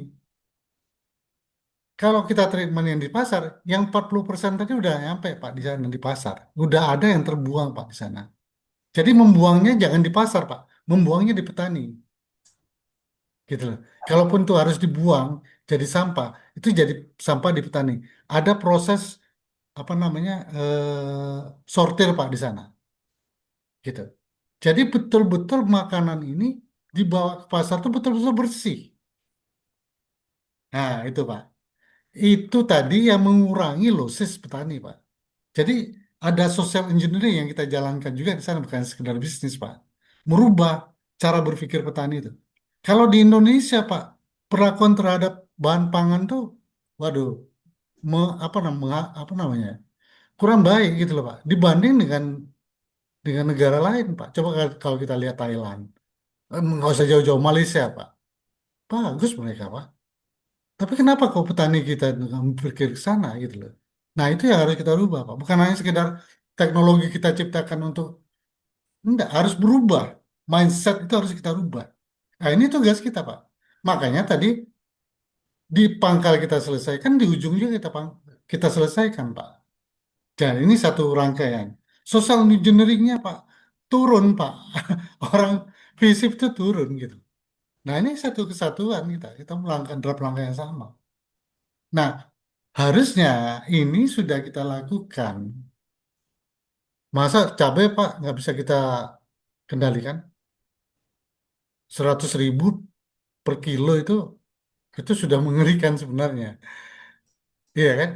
Kalau kita treatment yang di pasar, yang 40% tadi udah nyampe Pak di sana di pasar. Udah ada yang terbuang Pak di sana. Jadi membuangnya jangan di pasar Pak, membuangnya di petani. Gitu loh. Kalaupun itu harus dibuang jadi sampah, itu jadi sampah di petani. Ada proses apa namanya sortir Pak di sana. Gitu. Jadi betul-betul makanan ini dibawa ke pasar itu betul-betul bersih. Nah, itu Pak. Itu tadi yang mengurangi losis petani, Pak. Jadi ada social engineering yang kita jalankan juga di sana, bukan sekedar bisnis, Pak. Merubah cara berpikir petani itu. Kalau di Indonesia, Pak, perlakuan terhadap bahan pangan tuh, waduh, apa namanya, kurang baik gitu loh, Pak. Dibanding dengan negara lain, Pak. Coba kalau kita lihat Thailand, nggak usah jauh-jauh Malaysia, Pak. Bagus mereka, Pak. Tapi kenapa kok petani kita nggak berpikir ke sana gitu loh. Nah itu yang harus kita rubah Pak. Bukan hanya sekedar teknologi kita ciptakan untuk, enggak, harus berubah. Mindset itu harus kita rubah. Nah ini tugas kita Pak. Makanya tadi di pangkal kita selesaikan, di ujung juga kita selesaikan Pak. Dan ini satu rangkaian. Social engineering-nya Pak, turun Pak. Orang fisip itu turun gitu. Nah ini satu kesatuan kita melangkah dalam langkah yang sama. Nah, harusnya ini sudah kita lakukan. Masa cabai Pak nggak bisa kita kendalikan? 100.000 per kilo itu sudah mengerikan sebenarnya. Iya kan?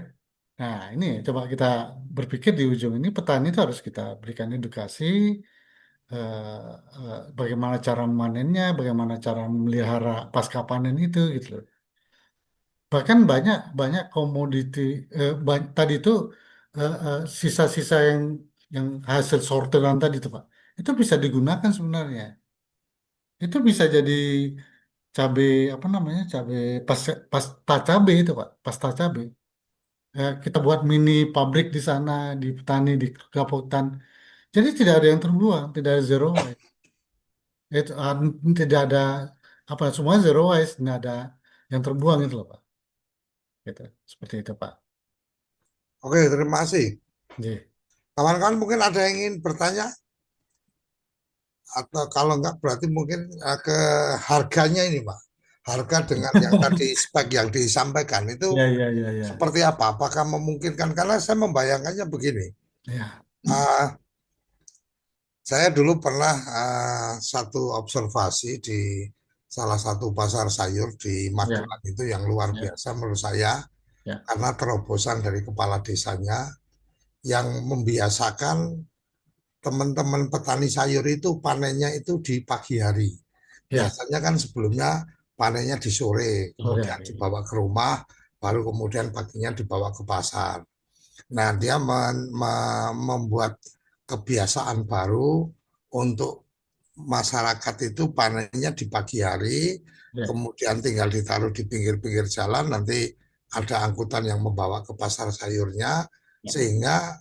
Nah ini coba kita berpikir di ujung ini petani itu harus kita berikan edukasi bagaimana cara memanennya, bagaimana cara memelihara pasca panen itu gitu loh. Bahkan banyak banyak komoditi tadi itu sisa-sisa yang hasil sortiran tadi itu Pak. Itu bisa digunakan sebenarnya. Itu bisa jadi cabai apa namanya? Cabai pasta cabai itu Pak, pasta cabai. Kita buat mini pabrik di sana, di petani, di Kapotan. Jadi tidak ada yang terbuang, tidak ada zero waste. Itu tidak ada apa semua zero waste, tidak ada yang terbuang itu loh Pak. Gitu. Seperti itu Pak. Oke, terima kasih. Jadi, Kawan-kawan mungkin ada yang ingin bertanya atau kalau enggak berarti mungkin ke harganya ini, Pak. Harga dengan yang tadi spek yang disampaikan itu ya, ya, ya, ya, seperti apa? Apakah memungkinkan? Karena saya membayangkannya begini. ya, eh, saya dulu pernah satu observasi di salah satu pasar sayur di ya, Magelang itu yang luar ya, biasa menurut saya ya, karena terobosan dari kepala desanya yang membiasakan teman-teman petani sayur itu panennya itu di pagi hari. ya, Biasanya kan sebelumnya panennya di sore, sore kemudian hari. dibawa ke rumah, baru kemudian paginya dibawa ke pasar. Nah, dia membuat kebiasaan baru untuk masyarakat itu panennya di pagi hari, Ya, kemudian tinggal ditaruh di pinggir-pinggir jalan, nanti ada angkutan yang membawa ke pasar sayurnya, ya, sehingga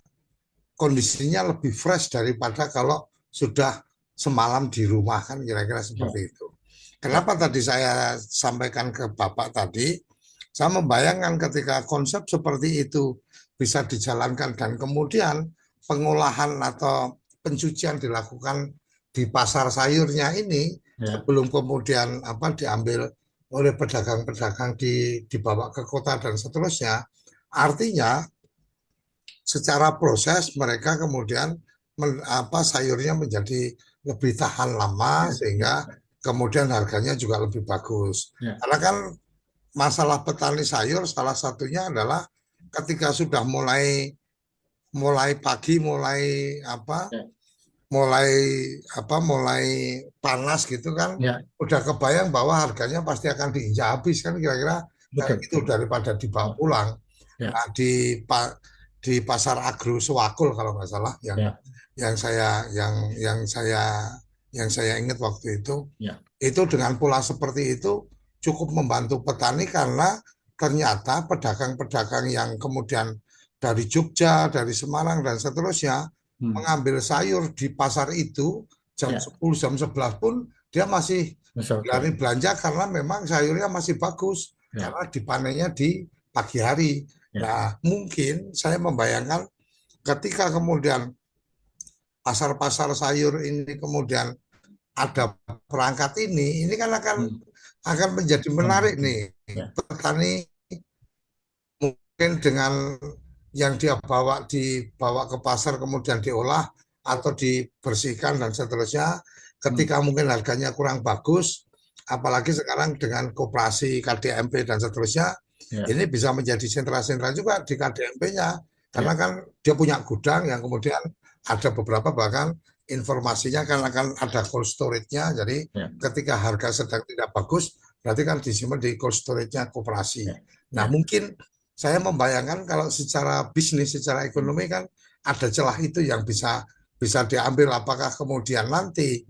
kondisinya lebih fresh daripada kalau sudah semalam di rumah kan kira-kira ya, seperti itu. ya, Kenapa tadi saya sampaikan ke Bapak tadi, saya membayangkan ketika konsep seperti itu bisa dijalankan dan kemudian pengolahan atau pencucian dilakukan di pasar sayurnya ini ya, sebelum kemudian apa diambil oleh pedagang-pedagang dibawa ke kota dan seterusnya. Artinya secara proses mereka kemudian sayurnya menjadi lebih tahan lama ya, sehingga kemudian harganya juga lebih bagus. ya, Karena kan masalah petani sayur salah satunya adalah ketika sudah mulai mulai pagi ya, mulai mulai panas gitu kan ya, udah kebayang bahwa harganya pasti akan diinjak habis kan kira-kira kayak betul, gitu betul. daripada dibawa Ya, pulang. ya, Nah, di pasar Agro Sewakul kalau nggak salah ya, yang saya yang saya ingat waktu itu ya, Itu dengan pola seperti itu cukup membantu petani karena ternyata pedagang-pedagang yang kemudian dari Jogja, dari Semarang dan seterusnya Hmm. mengambil sayur di pasar itu jam Ya, 10, jam 11 pun dia masih masih oke. berani belanja karena memang sayurnya masih bagus Ya, karena dipanennya di pagi hari. ya. Nah, mungkin saya membayangkan ketika kemudian pasar-pasar sayur ini kemudian ada perangkat ini kan Hmm. akan menjadi menarik Membantu. nih. Ya, Petani mungkin dengan yang dia dibawa ke pasar kemudian diolah atau dibersihkan dan seterusnya. hmm. Ketika mungkin harganya kurang bagus, apalagi sekarang dengan koperasi KDMP dan seterusnya, Ya, ini bisa menjadi sentra-sentra juga di KDMP-nya. Karena ya, kan dia punya gudang yang kemudian ada beberapa bahkan informasinya kan akan ada cold storage-nya. Jadi ya, ketika harga sedang tidak bagus, berarti kan disimpan di cold storage-nya koperasi. ya, Nah, ya. mungkin saya membayangkan kalau secara bisnis, secara ekonomi kan ada celah itu yang bisa bisa diambil. Apakah kemudian nanti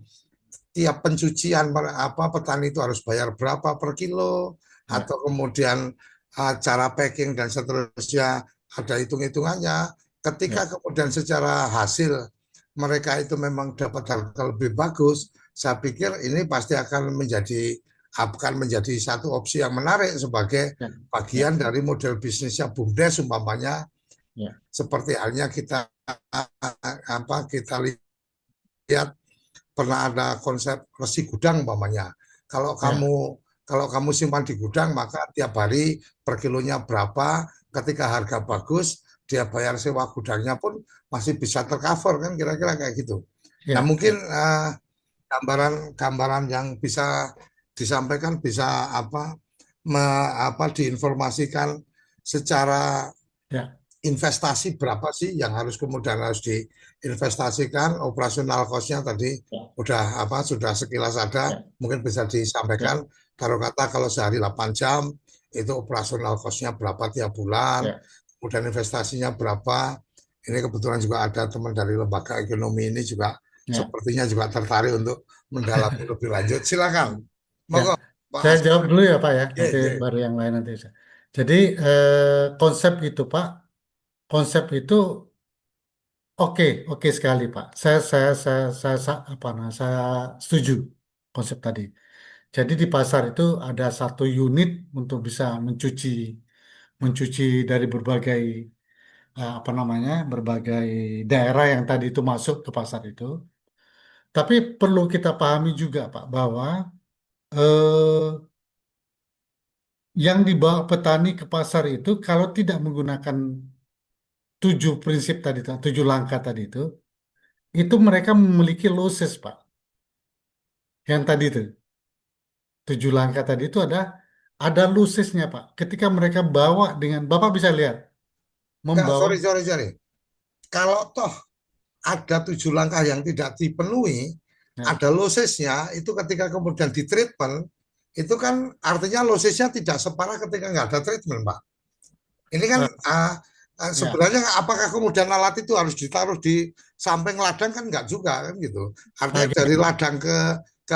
tiap pencucian apa petani itu harus bayar berapa per kilo, Ya, atau kemudian cara packing dan seterusnya ada hitung-hitungannya. ya, Ketika kemudian secara hasil mereka itu memang dapat harga lebih bagus, saya pikir ini pasti akan menjadi satu opsi yang menarik sebagai ya, ya, bagian dari model bisnisnya BUMDes umpamanya, ya, seperti halnya kita lihat pernah ada konsep resi gudang umpamanya. Kalau ya, kamu kalau kamu simpan di gudang maka tiap hari per kilonya berapa, ketika harga bagus dia bayar sewa gudangnya pun masih bisa tercover kan kira-kira kayak gitu. Nah, ya, mungkin ya, gambaran-gambaran yang bisa disampaikan bisa diinformasikan secara ya, investasi berapa sih yang harus diinvestasikan, operasional cost-nya tadi ya, sudah sekilas ada, ya, mungkin bisa ya, disampaikan. Taruh kata kalau sehari 8 jam itu operasional cost-nya berapa tiap bulan, ya, kemudian investasinya berapa. Ini kebetulan juga ada teman dari lembaga ekonomi ini juga ya. sepertinya juga tertarik untuk mendalami lebih lanjut. Silakan, Ya, monggo Pak saya Asep. jawab dulu ya Pak ya, Ye, nanti ye. baru yang lain nanti. Jadi konsep itu Pak, konsep itu oke, oke sekali Pak. Apa nah, saya setuju konsep tadi. Jadi di pasar itu ada satu unit untuk bisa mencuci, mencuci dari berbagai apa namanya, berbagai daerah yang tadi itu masuk ke pasar itu. Tapi perlu kita pahami juga Pak bahwa eh, yang dibawa petani ke pasar itu kalau tidak menggunakan 7 prinsip tadi, 7 langkah tadi itu mereka memiliki losses, Pak. Yang tadi itu, 7 langkah tadi itu ada lossesnya, Pak. Ketika mereka bawa dengan, Bapak bisa lihat, Enggak, membawa, sorry, sorry, sorry. Kalau toh ada 7 langkah yang tidak dipenuhi, ya, ada losesnya, itu ketika kemudian di treatment, itu kan artinya losesnya tidak separah ketika nggak ada treatment, Pak. Ini kan eh, ya, sebenarnya apakah kemudian alat itu harus ditaruh di samping ladang kan nggak juga kan gitu. Artinya dari gini, ladang ke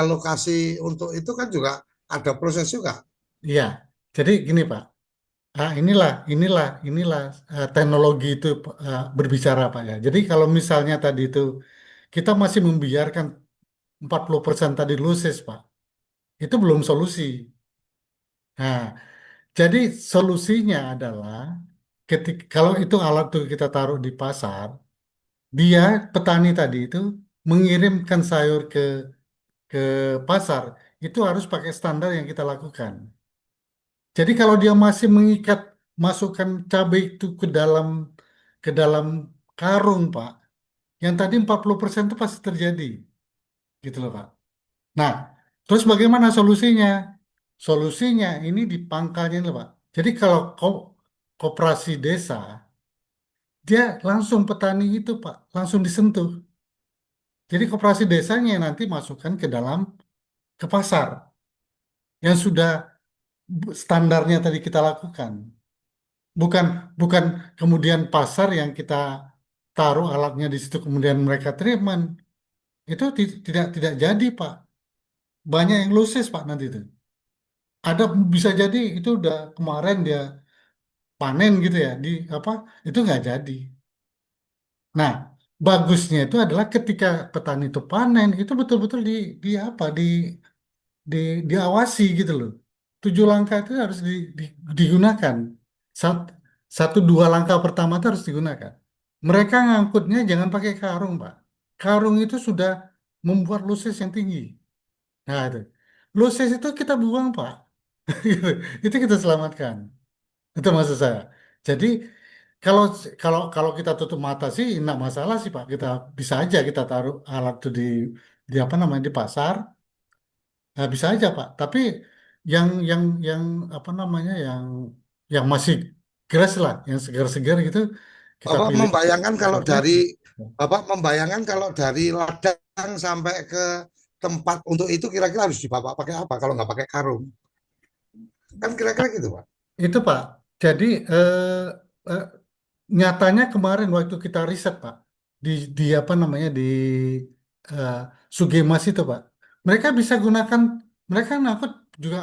lokasi untuk itu kan juga ada proses juga. iya. Jadi gini, Pak. Inilah teknologi itu berbicara, Pak ya. Jadi kalau misalnya tadi itu kita masih membiarkan 40% tadi losses, Pak. Itu belum solusi. Nah, jadi solusinya adalah ketika kalau itu alat tuh kita taruh di pasar, dia petani tadi itu mengirimkan sayur ke pasar itu harus pakai standar yang kita lakukan. Jadi kalau dia masih mengikat masukkan cabai itu ke dalam karung, Pak, yang tadi 40% itu pasti terjadi, gitu loh, Pak. Nah, terus bagaimana solusinya? Solusinya ini di pangkalnya loh, Pak. Jadi kalau koperasi desa, dia langsung petani itu, Pak, langsung disentuh. Jadi koperasi desanya yang nanti masukkan ke pasar yang sudah standarnya tadi kita lakukan. Bukan bukan kemudian pasar yang kita taruh alatnya di situ kemudian mereka treatment. Itu tidak tidak jadi, Pak. banyak yang loses Pak nanti itu. Ada bisa jadi itu udah kemarin dia panen gitu ya di apa itu nggak jadi. Nah, bagusnya itu adalah ketika petani itu panen itu betul-betul di apa di diawasi gitu loh. 7 langkah itu harus digunakan. Sat- Satu dua langkah pertama itu harus digunakan. Mereka ngangkutnya jangan pakai karung, Pak. Karung itu sudah membuat lusis yang tinggi. Nah, itu. Lusis itu kita buang, Pak. Gitu. Itu kita selamatkan. Itu maksud saya. Jadi kalau kalau kalau kita tutup mata sih enggak masalah sih Pak. Kita bisa aja kita taruh alat itu di apa namanya di pasar. Nah, bisa aja Pak. Tapi yang apa namanya yang masih keras lah, yang segar-segar gitu kita Bapak pilih membayangkan kalau importnya. dari Bapak membayangkan kalau dari ladang sampai ke tempat untuk itu kira-kira harus dibawa pakai apa kalau nggak pakai karung? Kan kira-kira gitu, Pak. Itu Pak. Jadi eh, nyatanya kemarin waktu kita riset Pak di apa namanya di eh, Sugemas itu Pak, mereka bisa gunakan mereka ngangkut juga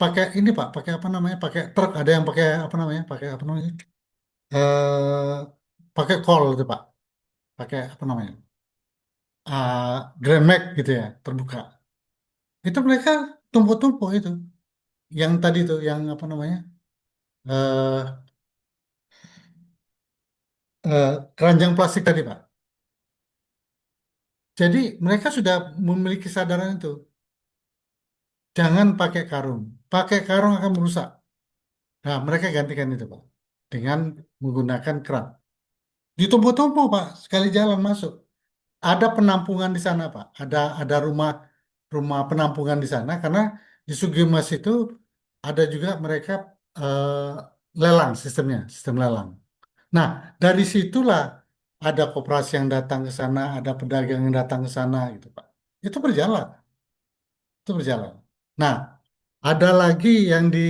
pakai ini Pak, pakai apa namanya, pakai truk, ada yang pakai apa namanya, pakai apa namanya, eh pakai kol itu Pak, pakai apa namanya, Grand Max gitu ya, terbuka. Itu mereka tumpuk-tumpuk itu, yang tadi tuh, yang apa namanya, eh keranjang plastik tadi Pak. Jadi mereka sudah memiliki kesadaran itu. Jangan pakai karung. Pakai karung akan merusak. Nah, mereka gantikan itu, Pak. Dengan menggunakan keran. Ditumpuk-tumpuk, Pak. Sekali jalan masuk. Ada penampungan di sana, Pak. Ada rumah rumah penampungan di sana karena di Sugimas itu ada juga mereka lelang sistemnya, sistem lelang. Nah, dari situlah ada koperasi yang datang ke sana, ada pedagang yang datang ke sana gitu, Pak. Itu berjalan. Itu berjalan. Nah, ada lagi yang di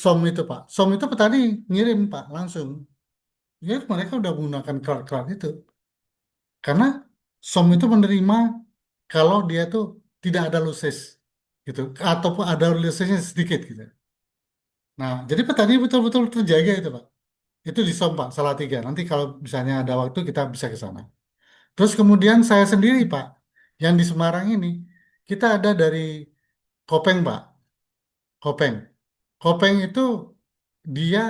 SOM itu, Pak. SOM itu petani ngirim, Pak, langsung. Ya, mereka udah menggunakan kerat-kerat itu. Karena SOM itu menerima kalau dia tuh tidak ada lusis, gitu. Ataupun ada lusisnya sedikit, gitu. Nah, jadi petani betul-betul terjaga itu, Pak. Itu di SOM, Pak, Salatiga. Nanti kalau misalnya ada waktu, kita bisa ke sana. Terus kemudian saya sendiri, Pak, yang di Semarang ini, kita ada dari Kopeng, Pak. Kopeng. Kopeng itu dia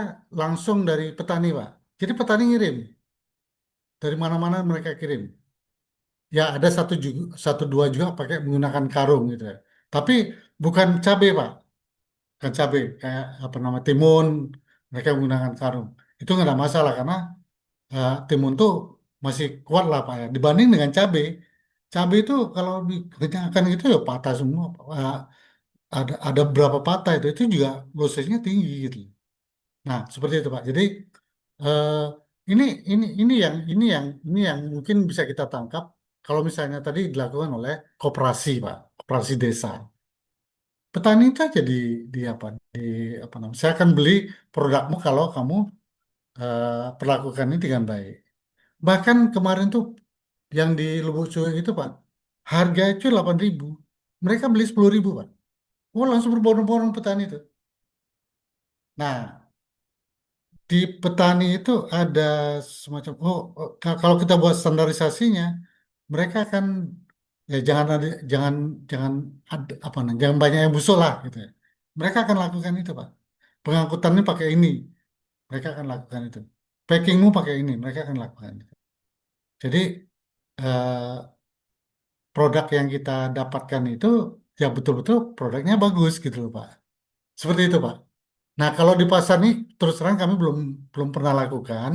langsung dari petani, Pak. Jadi petani ngirim dari mana-mana mereka kirim. Ya ada satu dua juga pakai menggunakan karung gitu ya. Tapi bukan cabai, Pak. Bukan cabai kayak apa nama timun mereka menggunakan karung. Itu nggak ada masalah karena timun tuh masih kuat lah, Pak ya. Dibanding dengan cabai. Cabai itu kalau dikerjakan gitu ya patah semua, Pak. Ada berapa patah itu juga dosisnya tinggi gitu. Nah, seperti itu Pak. Jadi eh, ini ini yang mungkin bisa kita tangkap kalau misalnya tadi dilakukan oleh koperasi Pak, koperasi desa. Petani itu aja di apa apa namanya? Saya akan beli produkmu kalau kamu perlakukan ini dengan baik. Bahkan kemarin tuh yang di Lubuk Cuek itu Pak, harga itu 8.000. Mereka beli 10.000 Pak. Oh langsung berbondong-bondong petani itu. Nah, di petani itu ada semacam kalau kita buat standarisasinya mereka akan ya jangan jangan ada apa namanya jangan banyak yang busuk lah gitu ya. Mereka akan lakukan itu Pak. Pengangkutannya pakai ini, mereka akan lakukan itu. Packingmu pakai ini, mereka akan lakukan itu. Jadi eh, produk yang kita dapatkan itu ya betul-betul produknya bagus gitu loh Pak. Seperti itu Pak. Nah, kalau di pasar nih terus terang kami belum belum pernah lakukan.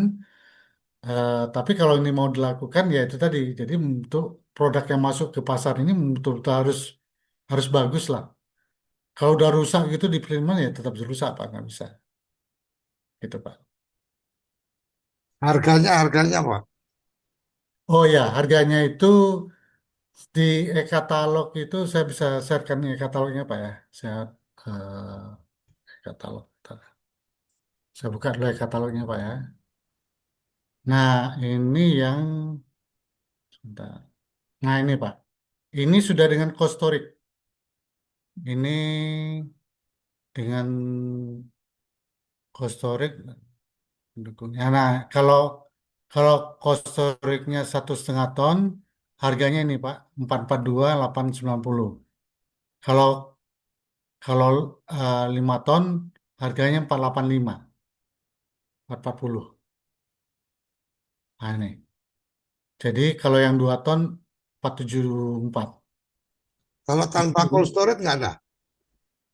Tapi kalau ini mau dilakukan ya itu tadi. Jadi untuk produk yang masuk ke pasar ini betul-betul harus harus bagus lah. Kalau udah rusak gitu di printman ya tetap rusak Pak, nggak bisa. Gitu Pak. Harganya, Pak. Oh ya, harganya itu di e-katalog itu saya bisa sharekan e-katalognya Pak ya. Saya ke katalog. Bentar. Saya buka dulu e-katalognya Pak ya. Nah, ini yang sebentar. Nah, ini Pak. Ini sudah dengan cost storage. ini dengan kostorik pendukungnya. Nah, kalau kalau kostoriknya 1,5 ton, harganya ini Pak 442.890. Kalau kalau 5 ton, harganya 485, 440. Nah ini. Jadi kalau yang 2 ton 474. Kalau tanpa cold Itu storage nggak ada.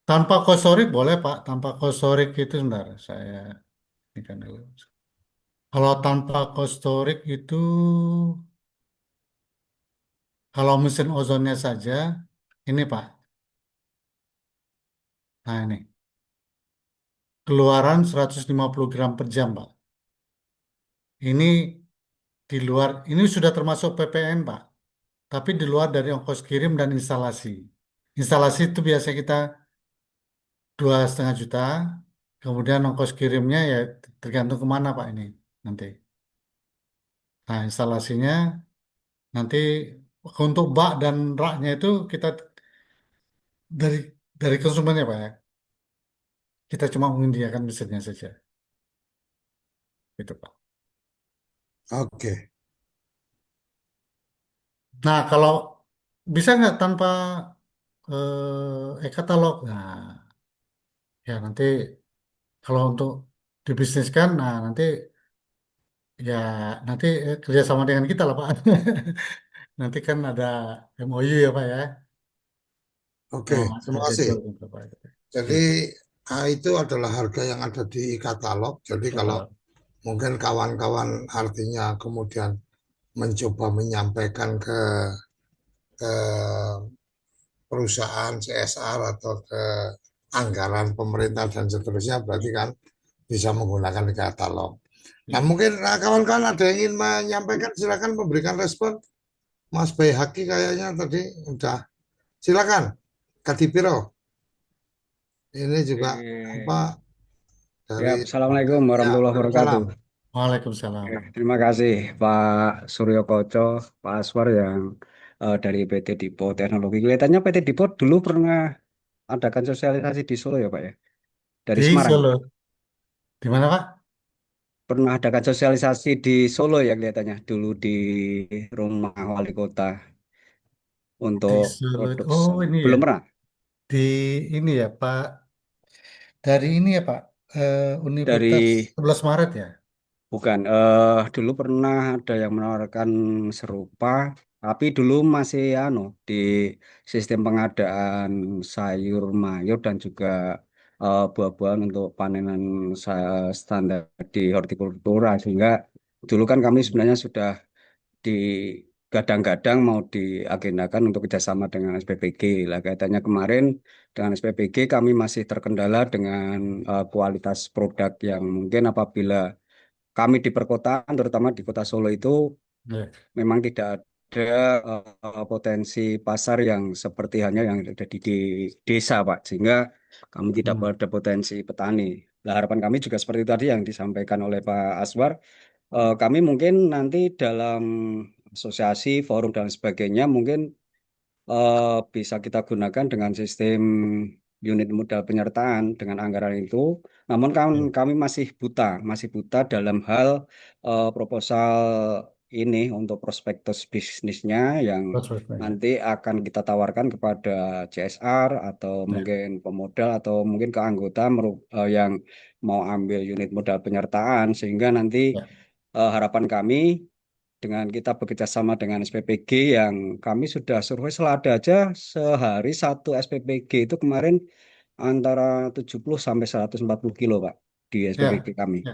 tanpa kostorik boleh Pak. Tanpa kostorik itu sebentar saya ini kan dulu. Kalau tanpa kostorik itu kalau mesin ozonnya saja ini Pak. Nah ini keluaran 150 gram per jam Pak. Ini di luar ini sudah termasuk PPN Pak. Tapi di luar dari ongkos kirim dan instalasi. Instalasi itu biasa kita 2,5 juta. Kemudian ongkos kirimnya ya tergantung kemana Pak ini nanti. Nah instalasinya nanti untuk bak dan raknya itu kita dari dari konsumennya Pak ya. Kita cuma menyediakan mesinnya saja. Gitu Pak. Oke. Nah kalau bisa nggak tanpa e-katalog? Nah ya nanti kalau untuk dibisniskan, nah ya nanti kerjasama dengan kita lah Pak. Nanti kan ada MOU ya Pak ya. Oke, Nah, terima harga kasih. jual gitu Pak. Jadi Gitu. itu adalah harga yang ada di katalog. Jadi kalau Kata mungkin kawan-kawan artinya kemudian mencoba menyampaikan ke perusahaan CSR atau ke anggaran pemerintah dan seterusnya, berarti kan bisa menggunakan katalog. Nah, ya. mungkin kawan-kawan ada yang ingin menyampaikan, silakan memberikan respon. Mas Bayhaki kayaknya tadi udah. Silakan, Kadipiro. Ini juga apa Eh, Ya, dari Assalamualaikum ya, warahmatullahi wabarakatuh. Waalaikumsalam. Waalaikumsalam. Terima kasih Pak Suryo Koco, Pak Aswar yang dari PT Dipo Teknologi. Kelihatannya PT Dipo dulu pernah adakan sosialisasi di Solo ya Pak ya? Dari Di Semarang. Solo. Di mana Pak? Pernah adakan sosialisasi di Solo ya kelihatannya. Dulu di rumah wali kota Di untuk Solo. produksi. Oh ini ya. Belum pernah. Di ini ya Pak. Dari ini ya Pak. Universitas Dari 11 Maret ya. Bukan, dulu pernah ada yang menawarkan serupa, tapi dulu masih di sistem pengadaan sayur mayur dan juga buah-buahan untuk panenan standar di hortikultura, sehingga dulu kan kami sebenarnya sudah digadang-gadang mau diagendakan untuk kerjasama dengan SPPG. Lah kaitannya kemarin dengan SPPG kami masih terkendala dengan kualitas produk yang mungkin apabila kami di perkotaan, terutama di kota Solo itu Ya. memang tidak ada potensi pasar yang seperti hanya yang ada di desa, Pak. Sehingga kami tidak Hmm. ada potensi petani. Nah, harapan kami juga seperti tadi yang disampaikan oleh Pak Aswar. Kami mungkin nanti dalam asosiasi, forum, dan sebagainya mungkin bisa kita gunakan dengan sistem unit modal penyertaan dengan anggaran itu. Namun kan Ya. kami masih buta dalam hal proposal ini untuk prospektus bisnisnya yang Password, ya. nanti akan kita tawarkan kepada CSR atau Ya. mungkin pemodal atau mungkin ke anggota yang mau ambil unit modal penyertaan sehingga nanti Ya. harapan kami dengan kita bekerja sama dengan SPPG yang kami sudah survei selada aja sehari satu SPPG itu kemarin antara 70 sampai 140 kilo Pak di SPPG Ya. kami. Ya.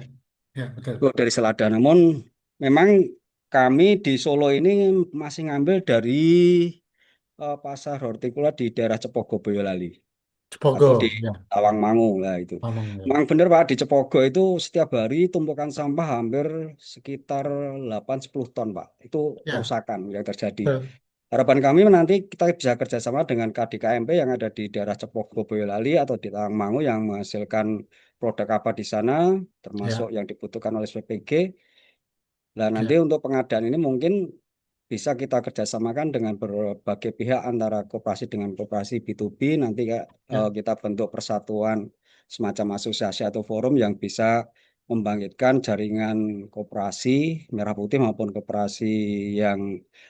Ya, Oh, betul. dari selada. Namun memang kami di Solo ini masih ngambil dari pasar hortikula di daerah Cepogo Boyolali atau di Cepogo. Ya. Tawangmangu lah itu. Ngomong ya. Memang benar Pak, di Cepogo itu setiap hari tumpukan sampah hampir sekitar 8-10 ton Pak. Itu Ya. kerusakan yang terjadi. Betul. Harapan kami nanti kita bisa kerjasama dengan KDKMP yang ada di daerah Cepogo Boyolali atau di Tawangmangu yang menghasilkan produk apa di sana, termasuk Ya. yang dibutuhkan oleh SPPG. Nah nanti Ya. untuk pengadaan ini mungkin bisa kita kerjasamakan dengan berbagai pihak antara koperasi dengan koperasi B2B. Nanti Ya, kita bentuk persatuan semacam asosiasi atau forum yang bisa membangkitkan jaringan koperasi merah putih maupun koperasi yang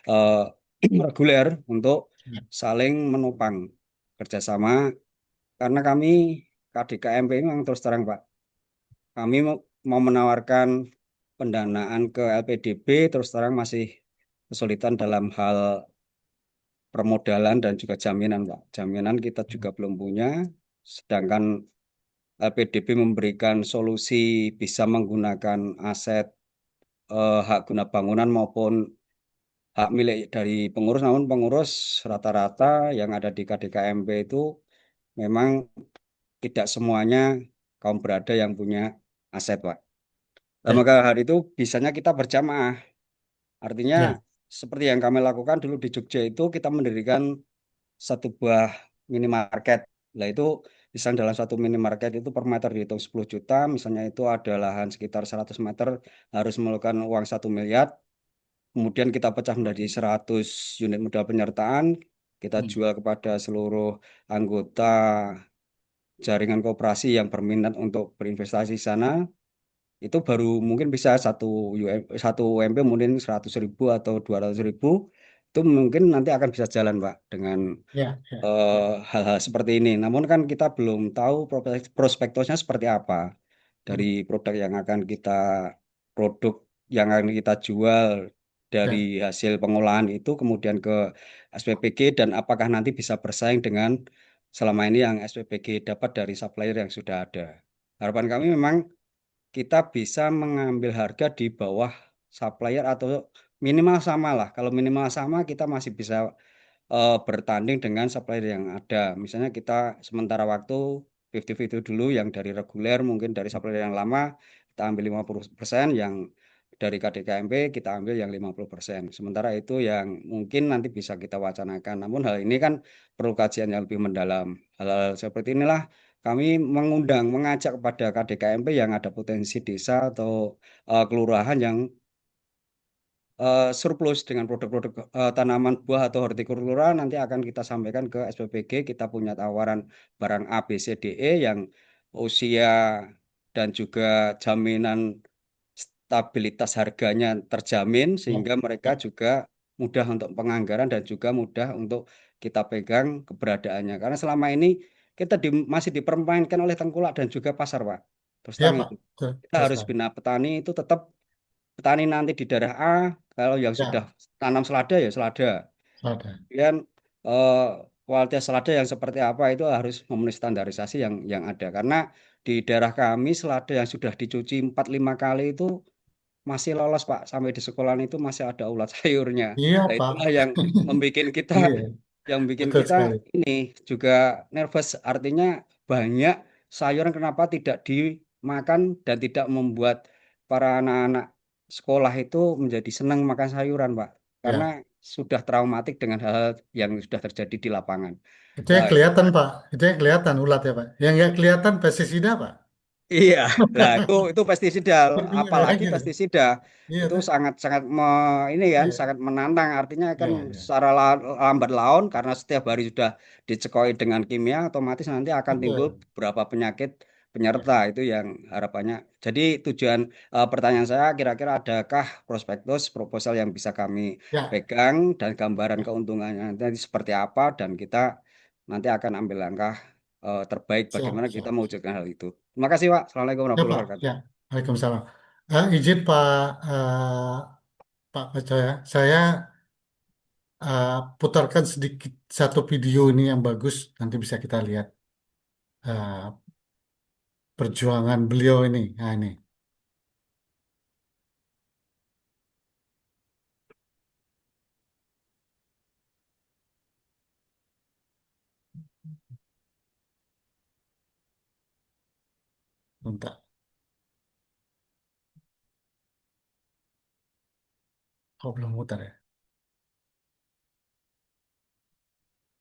eh, reguler untuk ya, saling menopang kerjasama. Karena kami KDKMP memang terus terang Pak, kami mau menawarkan pendanaan ke LPDB terus terang masih kesulitan dalam hal permodalan dan juga jaminan, Pak. Jaminan kita juga belum punya, sedangkan LPDB memberikan solusi bisa menggunakan aset hak guna bangunan maupun hak milik dari pengurus, namun pengurus rata-rata yang ada di KDKMP itu memang tidak semuanya kaum berada yang punya aset, Pak. Nah, ya, maka hari itu bisanya kita berjamaah. Artinya ya, seperti yang kami lakukan dulu di Jogja itu kita mendirikan satu buah minimarket. Nah itu misalnya dalam satu minimarket itu per meter dihitung 10 juta, misalnya itu ada lahan sekitar 100 meter harus memerlukan uang 1 miliar, kemudian kita pecah menjadi 100 unit modal penyertaan, kita hmm, jual kepada seluruh anggota jaringan koperasi yang berminat untuk berinvestasi di sana, itu baru mungkin bisa satu UMP mungkin 100.000 atau 200.000, itu mungkin nanti akan bisa jalan Pak dengan ya, ya, hal-hal seperti ini. Namun kan kita belum tahu prospektusnya seperti apa dari hmm, produk yang akan kita jual dari ya, hasil pengolahan itu kemudian ke SPPG dan apakah nanti bisa bersaing dengan selama ini yang SPPG dapat dari supplier yang sudah ada. Harapan kami memang kita bisa mengambil harga di bawah supplier atau minimal sama lah. Kalau minimal sama kita masih bisa bertanding dengan supplier yang ada. Misalnya kita sementara waktu 50-50 dulu yang dari reguler, mungkin dari supplier yang lama kita ambil 50%, yang dari KDKMP kita ambil yang 50%. Sementara itu yang mungkin nanti bisa kita wacanakan. Namun hal ini kan perlu kajian yang lebih mendalam. Hal-hal seperti inilah kami mengajak kepada KDKMP yang ada potensi desa atau kelurahan yang surplus dengan produk-produk tanaman buah atau hortikultura nanti akan kita sampaikan ke SPPG. Kita punya tawaran barang A, B, C, D, E yang usia dan juga jaminan stabilitas harganya terjamin ya, sehingga mereka ya, juga mudah untuk penganggaran dan juga mudah untuk kita pegang keberadaannya. Karena selama ini kita masih dipermainkan oleh tengkulak dan juga pasar, Pak. Terus ya terang Pak, itu. betul, Kita betul harus sekali. bina petani itu tetap petani nanti di daerah A, kalau yang sudah Ya, tanam selada ya selada. ada. Kemudian eh, kualitas selada yang seperti apa itu harus memenuhi standarisasi yang ada. Karena di daerah kami selada yang sudah dicuci 4-5 kali itu masih lolos Pak. Sampai di sekolahan itu masih ada ulat sayurnya. Iya Nah Pak, itulah iya, yang bikin betul kita sekali. ini juga nervous. Artinya banyak sayuran kenapa tidak dimakan dan tidak membuat para anak-anak sekolah itu menjadi senang makan sayuran, Pak. Karena Ya, sudah traumatik dengan hal-hal yang sudah terjadi di lapangan. itu yang Nah, kelihatan Pak, itu yang kelihatan ulat ya Pak. Yang nggak kelihatan pestisida Pak. iya, lah itu pestisida, Iya, apalagi gitu. pestisida Iya itu tuh. sangat sangat ini kan Iya, sangat menantang. Artinya kan iya, iya. secara lambat laun karena setiap hari sudah dicekoi dengan kimia, otomatis nanti akan timbul Betul. beberapa penyakit Ya, penyerta itu yang harapannya. Jadi tujuan pertanyaan saya kira-kira adakah prospektus proposal yang bisa kami ya, pegang dan gambaran ya. keuntungannya nanti seperti apa dan kita nanti akan ambil langkah terbaik Siap, bagaimana kita siap. mewujudkan hal itu. Terima kasih, Pak. Assalamualaikum Ya warahmatullahi Pak, ya. wabarakatuh. Waalaikumsalam. Izin Pak Percaya, saya putarkan sedikit satu video ini yang bagus, nanti bisa kita lihat eh, perjuangan beliau ini. Nah ini, bentar. Oh belum mutar ya?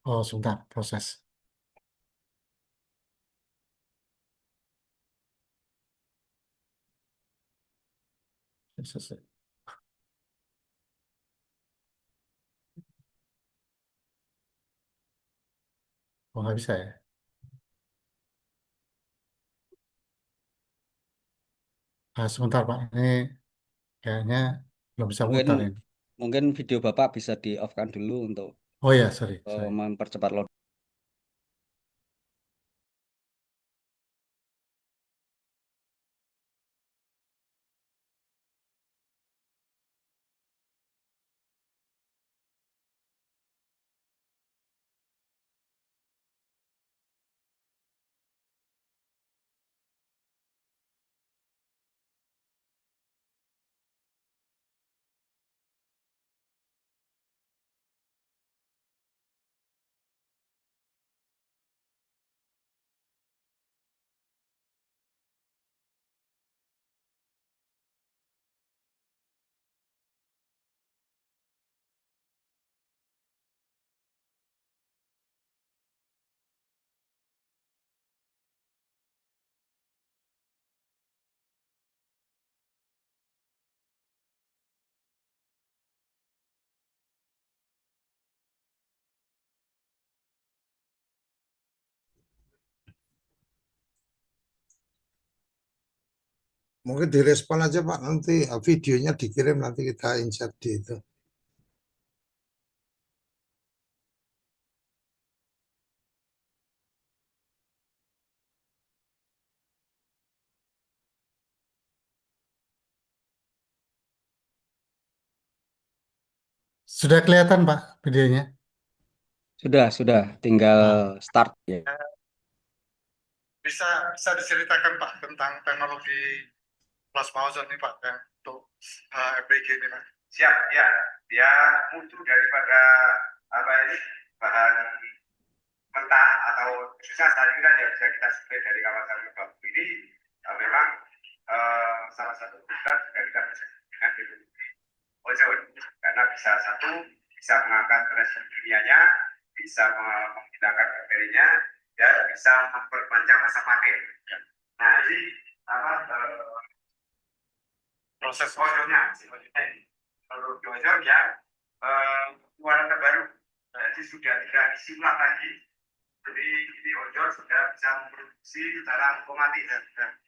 Oh sebentar, proses. Proses. nggak bisa ya? Sebentar Pak, ini kayaknya belum bisa Mungkin mutar ini. mungkin video Bapak bisa di off-kan dulu untuk Oh ya, sorry. mempercepat load. Mungkin direspon aja Pak, nanti videonya dikirim, nanti kita insert di itu. Sudah kelihatan Pak videonya? Sudah, tinggal Nah, start ya. bisa diceritakan Pak tentang teknologi plasma ozon ini Pak ya, untuk FBG ini Pak. Siap, ya. Dia mutu daripada apa ini bahan mentah atau khususnya sayuran yang bisa kita spray dari kawasan bambu ini memang salah satu produk juga kita bisa dengan teknologi ozon karena bisa mengangkat residu kimianya, bisa menghilangkan bakterinya, dan bisa memperpanjang masa pakai. Nah ini apa proses ozonnya ini menurut ozon ya keluaran terbaru, jadi sudah tidak disimpan lagi, jadi ini ozon sudah bisa memproduksi secara otomatis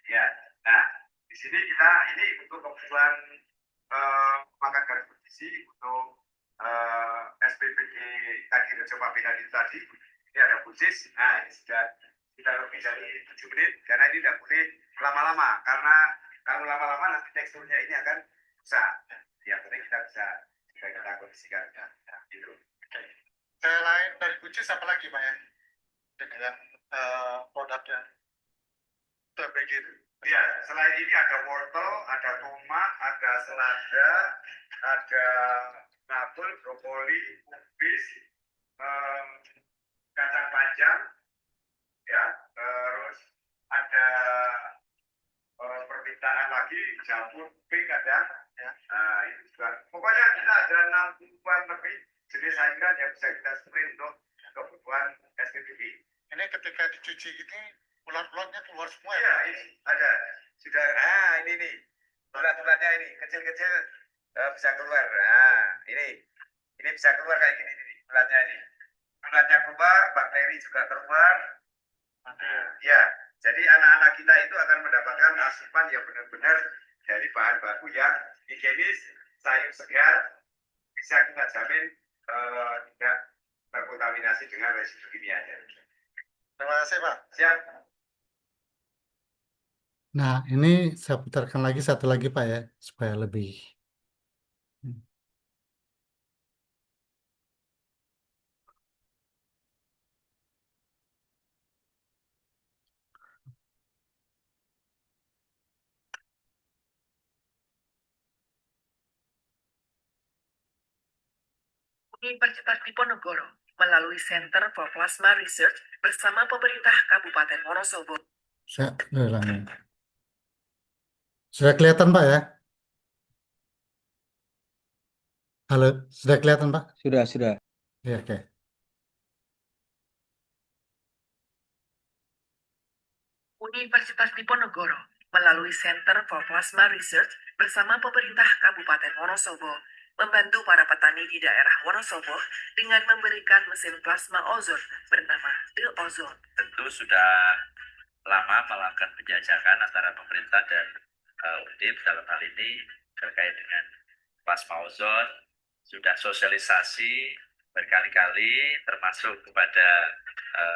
ya. Nah di sini kita ini untuk kebutuhan makan garis bergizi untuk SPBG tadi coba tadi ini ada khusus. Nah ini sudah lebih dari 7 menit karena ini tidak boleh lama-lama, karena kalau lama-lama nanti teksturnya ini akan rusak. Ya, jadi kita bisa kita kondisikan gitu. Oke. Selain dari kucis apa lagi Pak ya? Dengan produknya FBG itu. Ya, selain ini ada wortel, ada tomat, ada selada, ada nabul, brokoli, kubis, kacang panjang, ya, terus ada permintaan lagi jamur pink ada, ya. Nah, itu juga. Pokoknya kita ada 60-an lebih jenis sayuran yang bisa kita spray untuk kebutuhan SPBG. Ini ketika dicuci ini ulat-ulatnya keluar semua ya? Iya, ini ada. Sudah, ini nih. Ulat-ulatnya ini kecil-kecil bisa keluar. Nah, ini bisa keluar kayak gini nih, ulatnya ini. Ulatnya keluar, bakteri juga keluar. Ya, jadi anak-anak kita itu akan mendapatkan asupan yang benar-benar dari bahan baku yang higienis, sayur segar, bisa kita jamin tidak terkontaminasi dengan residu kimia. Terima kasih Pak. Siap. Nah, ini saya putarkan lagi satu lagi Pak ya, supaya lebih. Universitas Diponegoro melalui Center for Plasma Research bersama pemerintah Kabupaten Wonosobo. Saya ulangi. Sudah kelihatan Pak ya? Halo, sudah kelihatan Pak? Sudah. Ya, oke. Universitas Diponegoro melalui Center for Plasma Research bersama pemerintah Kabupaten Wonosobo membantu para petani di daerah Wonosobo dengan memberikan mesin plasma ozon bernama The Ozone. Tentu sudah lama melakukan penjajakan antara pemerintah dan Undip dalam hal ini terkait dengan plasma ozon, sudah sosialisasi berkali-kali termasuk kepada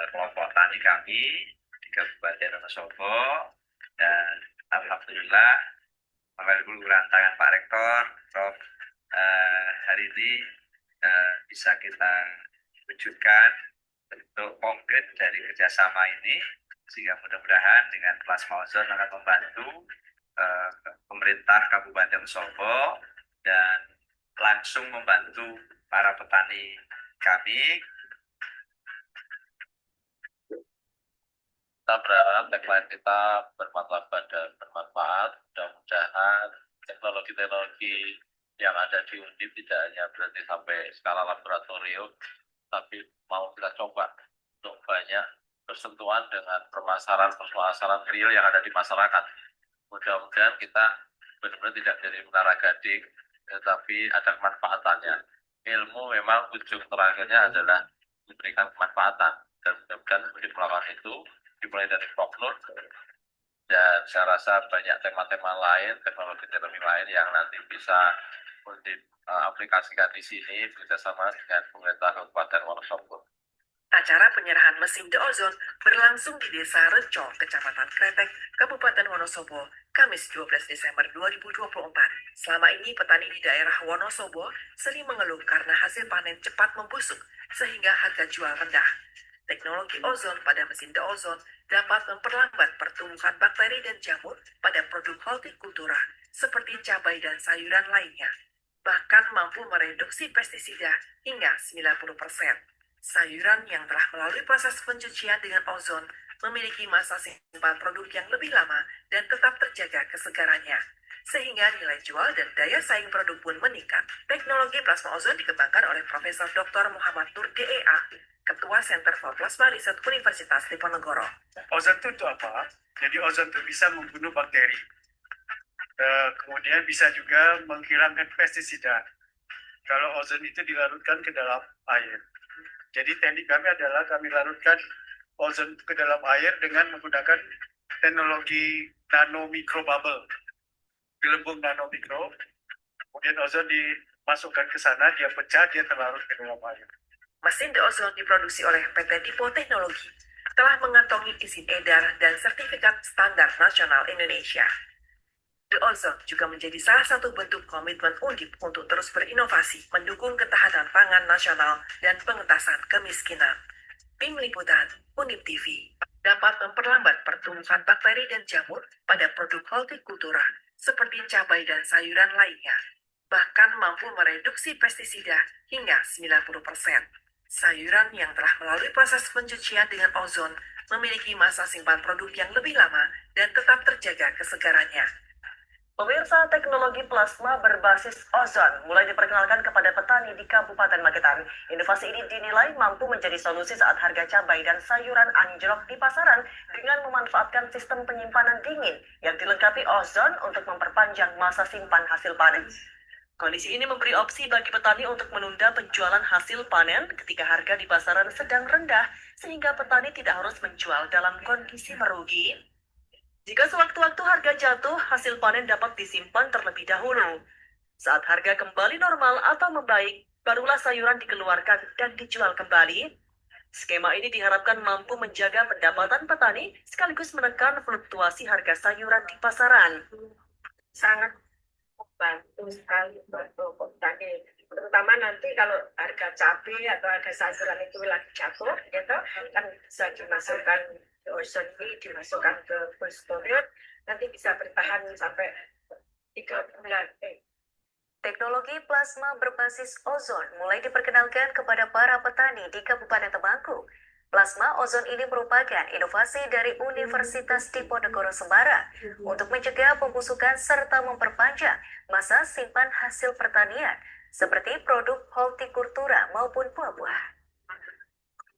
kelompok tani kami di Kabupaten Wonosobo, dan alhamdulillah melalui rantangan Pak Rektor, Prof. Hari ini bisa kita wujudkan bentuk konkret dari kerjasama ini, sehingga mudah-mudahan dengan plasma ozon akan membantu pemerintah Kabupaten Wonosobo dan langsung membantu para petani kami. Kita berharap tagline kita bermartabat dan bermanfaat. Mudah-mudahan teknologi-teknologi yang ada di Undip tidak hanya berhenti sampai skala laboratorium, tapi mau kita coba untuk banyak bersentuhan dengan permasalahan real yang ada di masyarakat. Mudah-mudahan kita benar-benar tidak jadi menara gading, tetapi ada kemanfaatannya. Ilmu memang ujung terakhirnya adalah memberikan kemanfaatan, dan mudah-mudahan melakukan itu dimulai dari Prognur, dan saya rasa banyak tema-tema lain, teknologi-teknologi lain yang nanti bisa diaplikasikan di sini bekerjasama dengan pemerintah Kabupaten Wonosobo. Acara penyerahan mesin The Ozone berlangsung di Desa Reco, Kecamatan Kretek, Kabupaten Wonosobo, Kamis 12 Desember 2024. Selama ini petani di daerah Wonosobo sering mengeluh karena hasil panen cepat membusuk sehingga harga jual rendah. Teknologi ozon pada mesin The Ozone dapat memperlambat pertumbuhan bakteri dan jamur pada produk hortikultura seperti cabai dan sayuran lainnya. Bahkan mampu mereduksi pestisida hingga 90%. Sayuran yang telah melalui proses pencucian dengan ozon memiliki masa simpan produk yang lebih lama dan tetap terjaga kesegarannya, sehingga nilai jual dan daya saing produk pun meningkat. Teknologi plasma ozon dikembangkan oleh Profesor Dr. Muhammad Nur DEA, Ketua Center for Plasma Research Universitas Diponegoro. Ozon itu apa? Jadi ozon itu bisa membunuh bakteri. Kemudian bisa juga menghilangkan pestisida. Kalau ozon itu dilarutkan ke dalam air. Jadi teknik kami adalah kami larutkan ozon ke dalam air dengan menggunakan teknologi nanomikrobubble, gelembung nanomikro. Kemudian ozon dimasukkan ke sana, dia pecah, dia terlarut ke dalam air. Mesin The Ozone diproduksi oleh PT Dipo Teknologi, telah mengantongi izin edar dan sertifikat standar nasional Indonesia. The Ozone juga menjadi salah satu bentuk komitmen Undip untuk terus berinovasi, mendukung ketahanan pangan nasional dan pengentasan kemiskinan. Tim Liputan, Undip TV, dapat memperlambat pertumbuhan bakteri dan jamur pada produk hortikultura seperti cabai dan sayuran lainnya. Bahkan mampu mereduksi pestisida hingga 90%. Sayuran yang telah melalui proses pencucian dengan ozon memiliki masa simpan produk yang lebih lama dan tetap terjaga kesegarannya. Pemirsa, teknologi plasma berbasis ozon mulai diperkenalkan kepada petani di Kabupaten Magetan. Inovasi ini dinilai mampu menjadi solusi saat harga cabai dan sayuran anjlok di pasaran dengan memanfaatkan sistem penyimpanan dingin yang dilengkapi ozon untuk memperpanjang masa simpan hasil panen. Kondisi ini memberi opsi bagi petani untuk menunda penjualan hasil panen ketika harga di pasaran sedang rendah, sehingga petani tidak harus menjual dalam kondisi merugi. Jika sewaktu-waktu harga jatuh, hasil panen dapat disimpan terlebih dahulu. Saat harga kembali normal atau membaik, barulah sayuran dikeluarkan dan dijual kembali. Skema ini diharapkan mampu menjaga pendapatan petani sekaligus menekan fluktuasi harga sayuran di pasaran. Sangat membantu sekali untuk petani, terutama nanti kalau harga cabai atau harga sayuran itu lagi jatuh, gitu, kan bisa dimasukkan ozon ini, dimasukkan ke cold storage, nanti bisa bertahan sampai 3 bulan. Teknologi plasma berbasis ozon mulai diperkenalkan kepada para petani di Kabupaten Temanggung. Plasma ozon ini merupakan inovasi dari Universitas Diponegoro Semarang untuk mencegah pembusukan serta memperpanjang masa simpan hasil pertanian seperti produk hortikultura maupun buah-buah.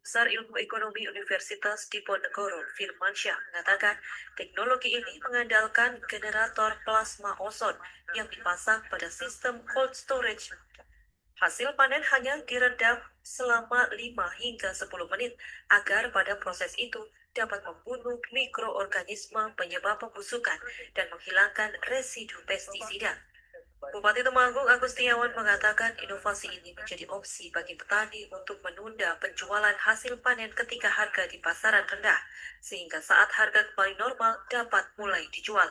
Besar Ilmu Ekonomi Universitas Diponegoro, Firmansyah, mengatakan teknologi ini mengandalkan generator plasma ozon yang dipasang pada sistem cold storage. Hasil panen hanya direndam selama 5 hingga 10 menit agar pada proses itu dapat membunuh mikroorganisme penyebab pembusukan dan menghilangkan residu pestisida. Bupati Temanggung Agustiawan mengatakan inovasi ini menjadi opsi bagi petani untuk menunda penjualan hasil panen ketika harga di pasaran rendah, sehingga saat harga kembali normal dapat mulai dijual.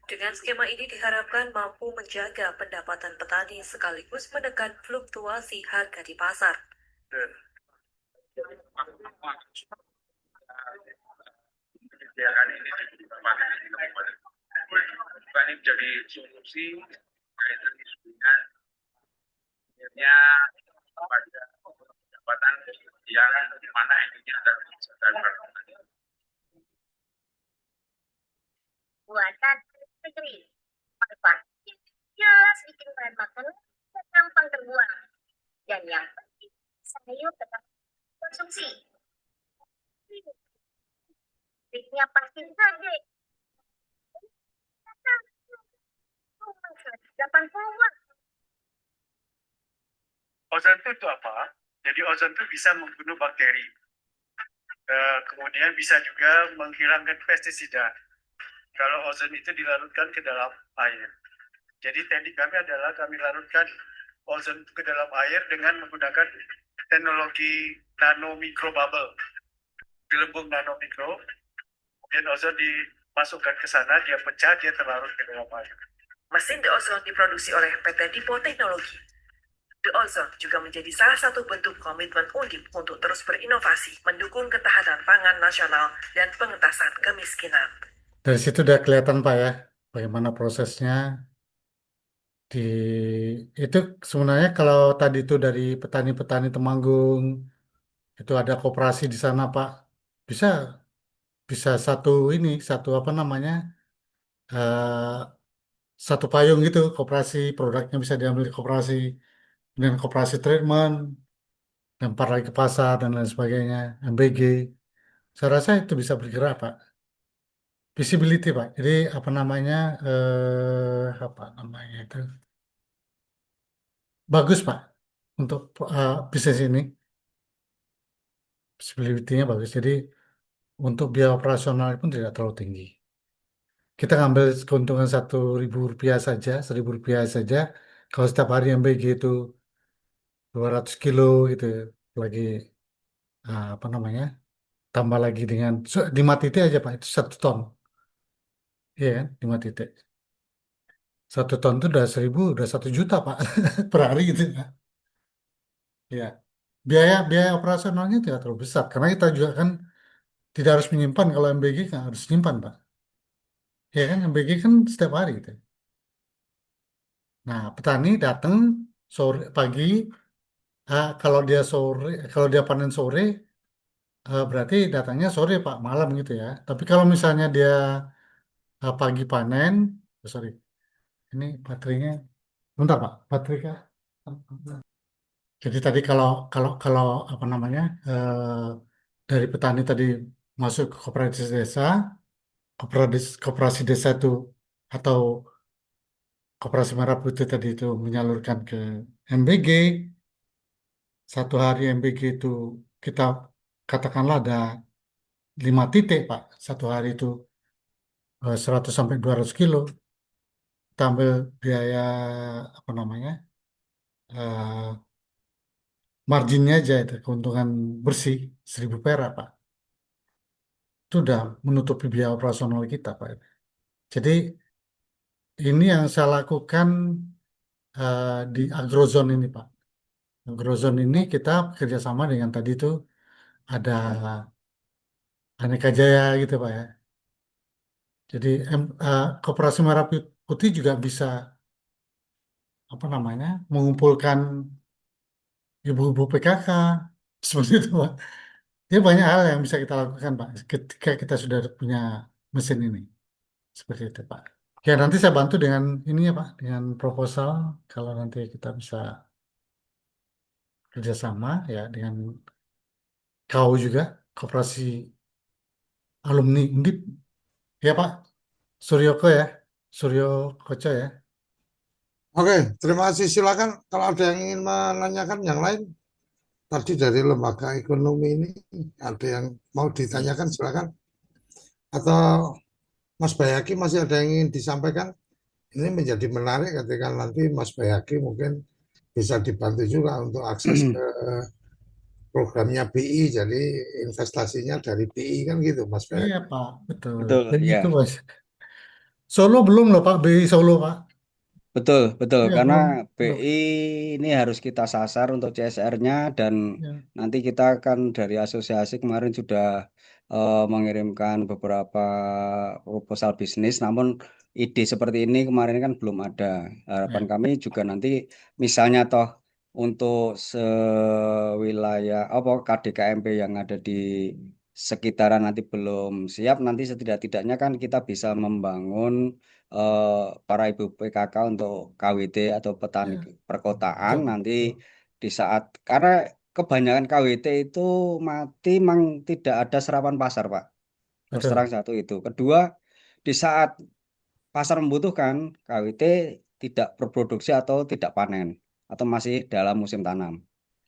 Dengan skema ini diharapkan mampu menjaga pendapatan petani sekaligus menekan fluktuasi harga di pasar. Kebijakan ini bukan menjadi solusi kaitan dengan akhirnya pada pendapatan yang mana ininya adalah sadar buatan negeri. Manfaatnya jelas bikin bahan makanan gampang terbuang. Dan yang penting, sayur tetap konsumsi. Triknya pasti saja. 80. Ozon itu apa? Jadi ozon itu bisa membunuh bakteri. Kemudian bisa juga menghilangkan pestisida. Kalau ozon itu dilarutkan ke dalam air. Jadi teknik kami adalah kami larutkan ozon ke dalam air dengan menggunakan teknologi nano micro bubble. Gelembung nano mikro, kemudian ozon dimasukkan ke sana, dia pecah, dia terlarut ke dalam air. Mesin The Ozone diproduksi oleh PT Dipo Teknologi. The Ozone juga menjadi salah satu bentuk komitmen Undip untuk terus berinovasi, mendukung ketahanan pangan nasional dan pengentasan kemiskinan. Dari situ udah kelihatan Pak ya, bagaimana prosesnya. Itu sebenarnya kalau tadi itu dari petani-petani Temanggung, itu ada koperasi di sana Pak, bisa bisa satu apa namanya, eh, satu payung gitu, koperasi produknya bisa diambil di koperasi dengan koperasi treatment, lempar lagi ke pasar dan lain sebagainya, MBG. Saya rasa itu bisa bergerak Pak. Visibility Pak. Jadi apa namanya itu? Bagus Pak untuk bisnis ini. Visibility-nya bagus. Jadi untuk biaya operasional pun tidak terlalu tinggi. Kita ngambil keuntungan Rp1.000 saja, Rp1.000 saja. Kalau setiap hari MBG itu 200 kilo gitu, lagi apa namanya, tambah lagi dengan 5 titik aja Pak, itu 1 ton. Iya kan, 5 titik. 1 ton itu udah 1.000, udah 1 juta Pak per hari gitu ya. Ya, biaya operasionalnya tidak terlalu besar karena kita juga kan tidak harus menyimpan. Kalau MBG nggak harus menyimpan Pak. Ya kan, MBG kan setiap hari gitu. Nah, petani datang sore pagi, kalau dia panen sore, berarti datangnya sore Pak, malam gitu ya. Tapi kalau misalnya dia pagi panen, sorry, ini baterainya, bentar Pak, baterai kah? Jadi tadi kalau apa namanya, dari petani tadi masuk ke koperasi desa, koperasi desa itu atau koperasi merah putih tadi itu menyalurkan ke MBG. Satu hari MBG itu kita katakanlah ada 5 titik Pak. Satu hari itu 100 sampai 200 kilo. Kita ambil biaya apa namanya, eh, marginnya aja itu keuntungan bersih 1.000 perak Pak. Itu udah menutupi biaya operasional kita Pak. Jadi ini yang saya lakukan di agrozone ini Pak. Agrozone ini kita kerjasama dengan tadi itu ada Aneka Jaya gitu Pak ya. Jadi Koperasi Merah Putih juga bisa apa namanya, mengumpulkan ibu-ibu PKK seperti itu Pak. Jadi banyak hal yang bisa kita lakukan Pak ketika kita sudah punya mesin ini. Seperti itu Pak. Ya nanti saya bantu dengan ini ya Pak, dengan proposal kalau nanti kita bisa kerjasama ya dengan kau juga koperasi alumni Undip, ya Pak Suryoko ya, Suryo Koco ya. Oke, terima kasih. Silakan kalau ada yang ingin menanyakan yang lain. Tadi dari lembaga ekonomi ini ada yang mau ditanyakan, silakan. Atau Mas Bayaki masih ada yang ingin disampaikan? Ini menjadi menarik ketika nanti Mas Bayaki mungkin bisa dibantu juga untuk akses ke programnya BI. Jadi investasinya dari BI kan gitu, Mas Iya Bayaki. Pak, betul. Betul, Jadi ya. itu Mas. Solo belum loh Pak, BI Solo Pak. Betul, betul. Iya Karena belum. BI ini harus kita sasar untuk CSR-nya dan Ya, nanti kita kan dari asosiasi kemarin sudah mengirimkan beberapa proposal bisnis. Namun ide seperti ini kemarin kan belum ada. Harapan ya, kami juga nanti misalnya toh untuk sewilayah apa KDKMP yang ada di sekitaran nanti belum siap, nanti setidak-tidaknya kan kita bisa membangun para ibu PKK untuk KWT atau petani ya, perkotaan betul, nanti betul. di saat karena kebanyakan KWT itu mati memang tidak ada serapan pasar, Pak. Terus terang Betul. satu itu. Kedua, di saat pasar membutuhkan KWT tidak berproduksi atau tidak panen atau masih dalam musim tanam.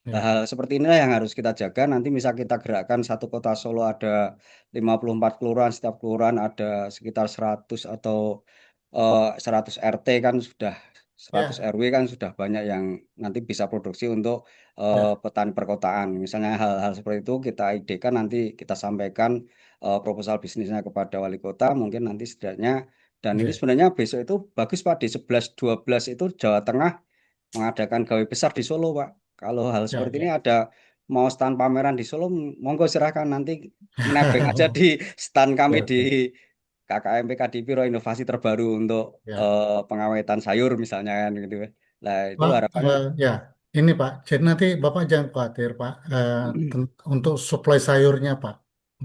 Nah, Ya, hal seperti inilah yang harus kita jaga. Nanti misal kita gerakkan satu kota Solo ada 54 kelurahan, setiap kelurahan ada sekitar 100 atau 100 RT kan sudah 100 ya, RW kan sudah banyak yang nanti bisa produksi untuk ya, petani perkotaan. Misalnya hal-hal seperti itu kita idekan nanti kita sampaikan proposal bisnisnya kepada wali kota mungkin nanti setidaknya dan ini ya, sebenarnya besok itu bagus Pak di 11 12 itu Jawa Tengah mengadakan gawe besar di Solo, Pak. Kalau hal ya, seperti ini ya. ada mau stand pameran di Solo, monggo silahkan nanti nebeng aja di stand kami Oke, di oke. KKMP Kadipiro inovasi terbaru untuk Ya. pengawetan sayur misalnya kan gitu. Nah, itu Pak, harapannya ya, ini Pak. Jadi nanti Bapak jangan khawatir Pak, untuk suplai sayurnya Pak,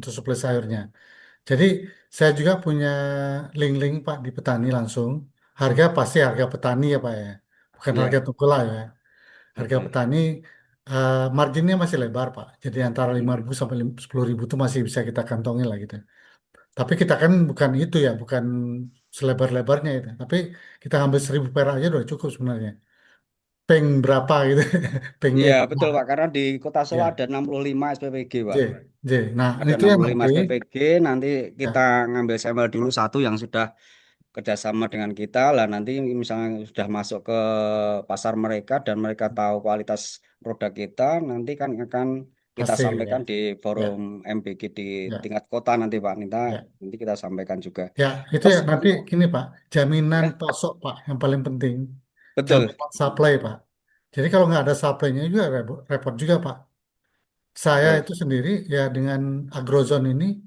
untuk suplai sayurnya. Jadi saya juga punya link-link Pak di petani langsung. Harga pasti harga petani ya Pak ya, bukan harga ya, tengkulak ya. Harga oke. petani marginnya masih lebar Pak. Jadi antara 5.000 sampai 10.000 itu masih bisa kita kantongi lah gitu. Tapi kita kan bukan itu ya, bukan selebar-lebarnya itu. Tapi kita ambil 1.000 perak aja udah cukup sebenarnya. Peng berapa gitu, pengnya Iya, berapa. betul Pak, karena di Kota Solo Ya, ada 65 SPPG, J, Pak. J. Nah, Ada itu yang 65 nanti, SPPG, nanti kita ya, ngambil sampel dulu satu yang sudah kerjasama dengan kita lah nanti misalnya sudah masuk ke pasar mereka dan mereka tahu kualitas produk kita nanti kan akan kita hasil sampaikan ya, di forum ya, MBG di ya, tingkat kota nanti Pak Nita ya. nanti kita sampaikan juga Ya, itu terus ya nanti gini Pak, jaminan ya pasok Pak yang paling penting, betul jaminan supply Pak. Jadi kalau nggak ada supply-nya juga repot, repot juga Pak. Saya betul itu sendiri ya dengan agrozone ini,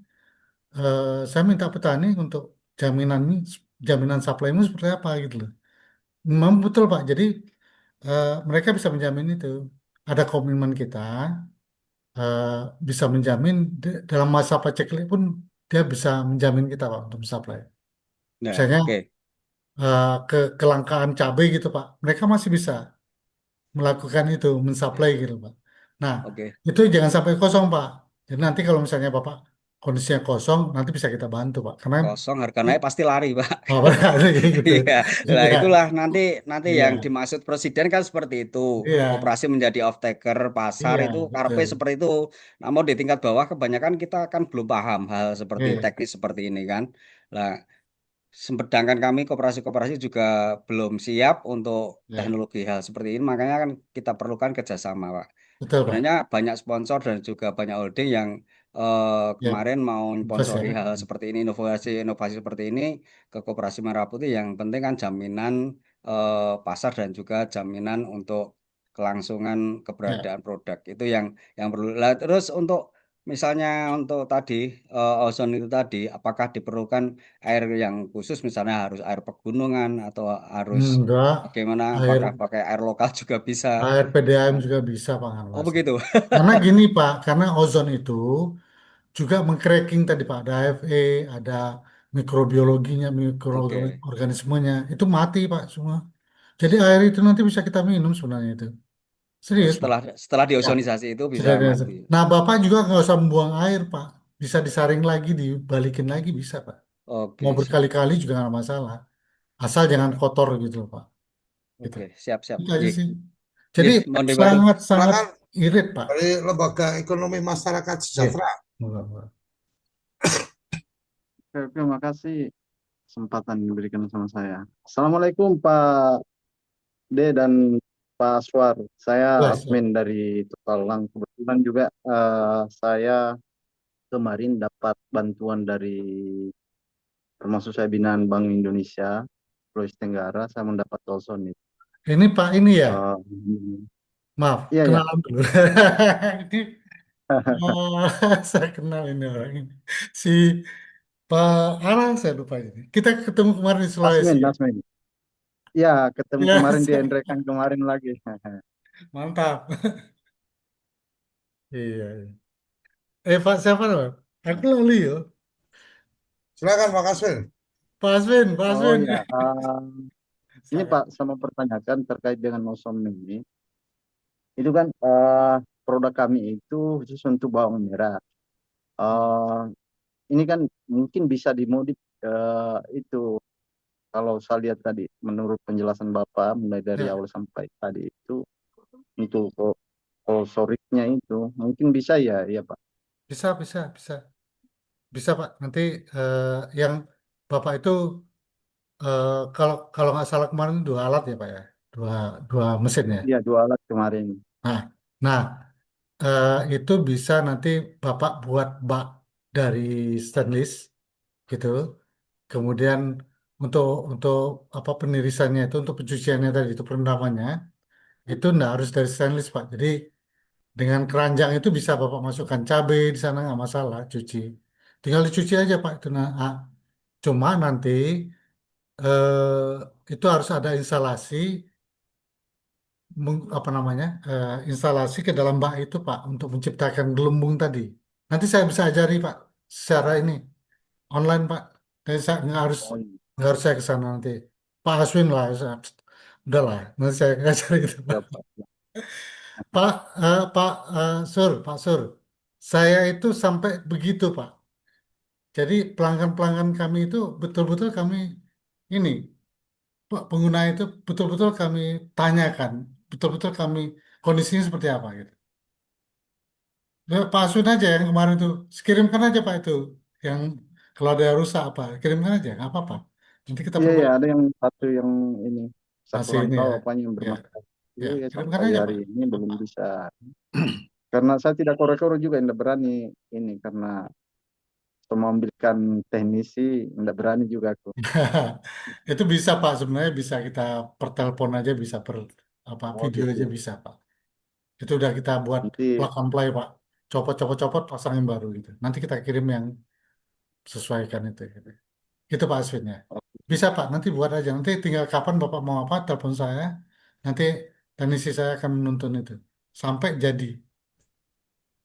saya minta petani untuk jaminan ini, jaminan supply-mu seperti apa gitu loh. Memang betul Pak. Jadi mereka bisa menjamin itu. Ada komitmen kita, eh, bisa menjamin dalam masa paceklik pun dia bisa menjamin kita Pak untuk supply. nah Misalnya oke kelangkaan cabai gitu Pak, mereka masih bisa melakukan itu, mensuplai gitu Pak. Nah, oke itu jangan sampai kosong Pak. Jadi nanti kalau misalnya Bapak kondisinya kosong, nanti bisa kita bantu Pak. Karena kosong harga naik pasti lari Pak. oh, berarti gitu. Iya, lah Iya, itulah nanti nanti yang iya, dimaksud presiden kan seperti itu. iya, Koperasi menjadi off taker pasar iya, itu karpe betul. seperti itu. Namun di tingkat bawah kebanyakan kita kan belum paham hal seperti Iya, teknis seperti ini kan. Lah, sedangkan kami koperasi-koperasi juga belum siap untuk iya, teknologi hal seperti ini. Makanya kan kita perlukan kerjasama, Pak. betul Pak. Sebenarnya banyak sponsor dan juga banyak holding yang Ya, kemarin mau invest sponsori ya. hal seperti ini, inovasi-inovasi seperti ini ke Koperasi Merah Putih. Yang penting kan jaminan pasar dan juga jaminan untuk kelangsungan Ya, keberadaan produk. Itu yang perlu. Lah, terus untuk misalnya untuk tadi ozon itu tadi, apakah diperlukan air yang khusus, misalnya harus air pegunungan atau harus enggak. bagaimana? Air Apakah pakai air lokal juga bisa? air PDAM juga bisa Pak Oh Anwar. begitu. Karena gini Pak, karena ozon itu juga mengcracking tadi Pak, ada AFE, ada mikrobiologinya, Oke, mikroorganismenya, itu mati Pak semua. Jadi air itu nanti bisa kita minum sebenarnya itu. Serius, Pak. Setelah Ya, diozonisasi itu bisa Sudah biasa. mati. Nah, Bapak juga nggak usah membuang air, Pak. Bisa disaring lagi, dibalikin lagi bisa, Pak. Mau Oke, siap. berkali-kali juga nggak masalah. Asal jangan kotor gitu loh, Pak. Gitu. Oke, siap, siap. Itu aja Nggih. sih. Jadi Nggih, mohon dibantu. sangat-sangat silakan irit, Pak. dari Lembaga Ekonomi Masyarakat Iya. Sejahtera. Moga-moga. Oke, terima kasih kesempatan yang diberikan sama saya. Assalamualaikum Pak D dan Pak Aswar. Saya Wah, siap. admin dari Tukalang. Kebetulan juga saya kemarin dapat bantuan dari termasuk saya binaan Bank Indonesia Sulawesi Tenggara. Saya mendapat ozon itu. Ini Pak ini ya, Eh, maaf, iya ya. kenalan dulu. Ini saya kenal ini orang ini. Si Pak Ara saya lupa ini. Kita ketemu kemarin di Sulawesi Asmin, ya. Asmin. Ya, ketemu Ya, kemarin di Endrekan kemarin lagi. mantap. Iya, iya. Pak siapa Pak? Aku lalu ya. Silakan Pak Kaswin. Pak Aswin, Pak Oh Aswin. ya, ini Sangat. Pak sama pertanyakan terkait dengan ozon ini. Itu kan produk kami itu khusus untuk bawang merah. Eh, ini kan mungkin bisa dimodif itu kalau saya lihat tadi menurut penjelasan Bapak mulai dari Ya, awal sampai tadi itu untuk soriknya itu mungkin bisa ya, ya Pak. bisa, bisa, bisa. Bisa Pak. Nanti eh, yang Bapak itu kalau kalau nggak salah kemarin 2 alat ya Pak ya. Dua dua mesin ya. Iya, 2 alat kemarin. Nah, nah itu bisa nanti Bapak buat bak dari stainless gitu. Kemudian untuk apa penirisannya itu untuk pencuciannya tadi itu perendamannya itu enggak harus dari stainless Pak. Jadi dengan keranjang itu bisa Bapak masukkan cabai di sana nggak masalah cuci. Tinggal dicuci aja Pak itu. Nah, cuma nanti itu harus ada instalasi apa namanya instalasi ke dalam bak itu Pak untuk menciptakan gelembung tadi. Nanti saya bisa ajari Pak secara ini online Pak. Jadi saya Oh iya, nggak harus saya ke sana nanti. Pak Aswin lah, udah lah. Nanti saya ngajari itu Pak. ya, Pak. Pak Sur, saya itu sampai begitu Pak. Jadi pelanggan-pelanggan kami itu betul-betul kami ini pengguna itu betul-betul kami tanyakan, betul-betul kami kondisinya seperti apa gitu. Ya, Pak Asun aja yang kemarin tuh, kirimkan aja Pak itu, yang kalau ada yang rusak apa, kirimkan aja, nggak apa-apa. Nanti kita Iya ya, perbaiki ada yang satu yang ini saya masih kurang ini tahu ya, apanya yang ya, bermasalah. ya, Itu ya kirimkan sampai aja hari Pak. ini belum Apa? bisa. Karena saya tidak korek-korek juga, tidak berani ini karena mau ambilkan teknisi, tidak berani juga aku. Itu bisa Pak, sebenarnya bisa kita pertelepon aja, bisa apa Oh video aja gitu. bisa Pak. Itu udah kita buat Nanti plug and play Pak. Copot, copot, copot, pasang yang baru gitu. Nanti kita kirim yang sesuaikan itu. Gitu. Gitu Pak Aswin ya. Bisa Pak, nanti buat aja. Nanti tinggal kapan Bapak mau apa, telepon saya. Nanti teknisi saya akan menuntun itu. Sampai jadi.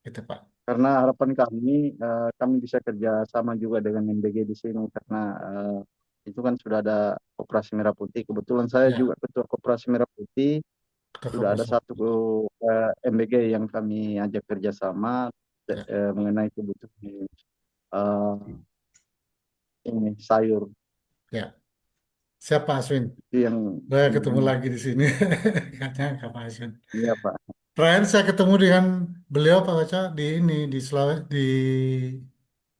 Gitu Pak. karena harapan kami bisa kerja sama juga dengan MBG di sini karena itu kan sudah ada Koperasi Merah Putih. Kebetulan saya Ya, juga ketua Koperasi Merah Putih. kita Sudah ada koperasi. satu MBG yang kami ajak kerjasama Ya, mengenai kebutuhan eh, ini sayur. ya. Siap Pak Aswin. Itu yang Saya ketemu ini, lagi di sini. Katanya Pak Aswin. iya Pak. Terakhir saya ketemu dengan beliau Pak Kaca di ini di Sulawesi di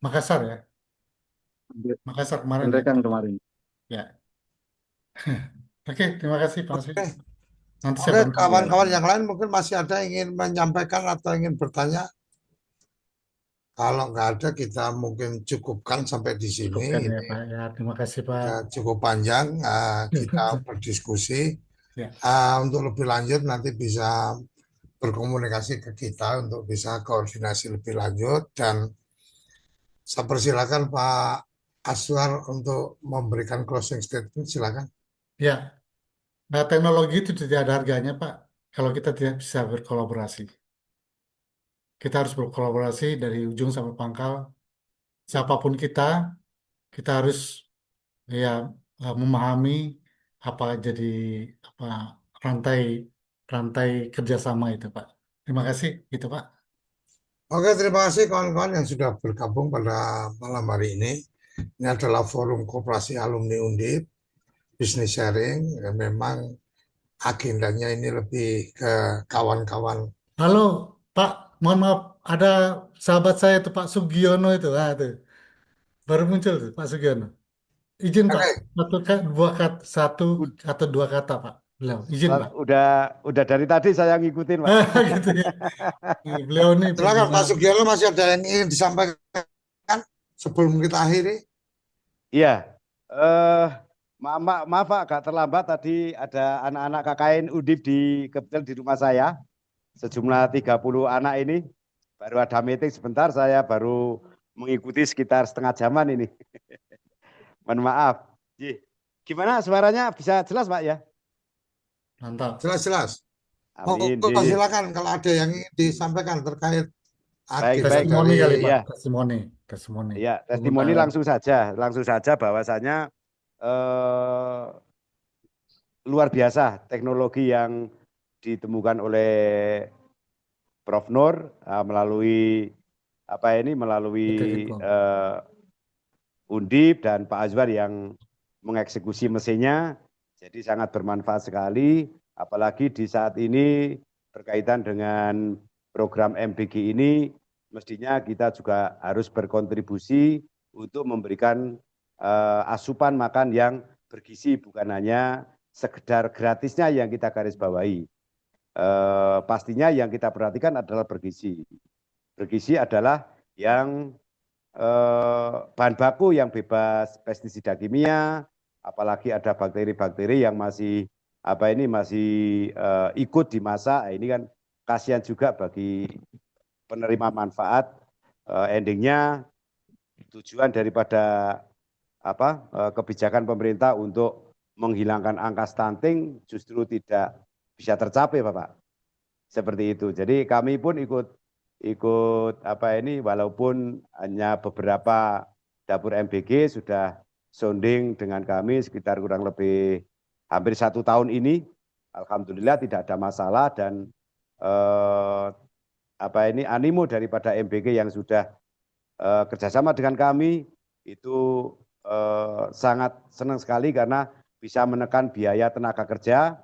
Makassar ya. Makassar kemarin ya. Rekan kemarin. Ya. Oke, terima kasih Pak Aswin. Oke, Nanti saya oke, bantu. Ya, kawan-kawan yang lain mungkin masih ada yang ingin menyampaikan atau ingin bertanya. Kalau nggak ada, kita mungkin cukupkan sampai di sini. Cukupkan ya Ini Pak. Ya, terima kasih Pak. cukup panjang kita berdiskusi. Ya, Untuk lebih lanjut nanti bisa berkomunikasi ke kita untuk bisa koordinasi lebih lanjut dan saya persilakan Pak Aswar untuk memberikan closing statement. Silakan. ya. Nah, teknologi itu tidak ada harganya, Pak. Kalau kita tidak bisa berkolaborasi. Kita harus berkolaborasi dari ujung sampai pangkal. Siapapun kita harus ya memahami apa jadi apa rantai rantai kerjasama itu, Pak. Terima kasih, gitu, Pak. Oke, terima kasih kawan-kawan yang sudah bergabung pada malam hari ini. Ini adalah forum Koperasi Alumni Undip, Business Sharing. Memang agendanya ini lebih ke kawan-kawan. Halo, Pak. Mohon maaf, ada sahabat saya tuh, Pak Sugiono itu. Tuh. Baru muncul tuh, Pak Sugiono. Izin, Pak. Satu atau dua kata, Pak. Beliau. Izin, Pak. Udah dari tadi saya ngikutin, Pak. Gitu ya. Beliau ini Silakan Pak Sugiono, masih ada yang ingin disampaikan sebelum kita akhiri? Iya. Maaf Pak, agak terlambat tadi ada anak-anak KKN Undip kebetulan di rumah saya. Sejumlah 30 anak ini. Baru ada meeting sebentar, saya baru mengikuti sekitar setengah jaman ini. Mohon maaf. Gimana suaranya, bisa jelas Pak ya? Mantap. Jelas-jelas. Amin. Silakan kalau ada yang ingin disampaikan terkait testimoni kali Pak. Ya. Testimoni. Ya, testimoni langsung saja bahwasanya luar biasa teknologi yang ditemukan oleh Prof. Nur melalui Undip dan Pak Azwar yang mengeksekusi mesinnya. Jadi sangat bermanfaat sekali, apalagi di saat ini berkaitan dengan program MBG ini, mestinya kita juga harus berkontribusi untuk memberikan asupan makan yang bergizi, bukan hanya sekedar gratisnya yang kita garis bawahi. Pastinya yang kita perhatikan adalah bergizi. Bergizi adalah yang bahan baku yang bebas pestisida kimia, apalagi ada bakteri-bakteri yang masih ikut dimasak. Ini kan kasihan juga bagi penerima manfaat. Endingnya tujuan daripada kebijakan pemerintah untuk menghilangkan angka stunting justru tidak bisa tercapai, Bapak. Seperti itu. Jadi kami pun ikut walaupun hanya beberapa dapur MBG sudah sounding dengan kami sekitar kurang lebih hampir 1 tahun ini. Alhamdulillah tidak ada masalah dan animo daripada MBG yang sudah kerjasama dengan kami itu sangat senang sekali karena bisa menekan biaya tenaga kerja,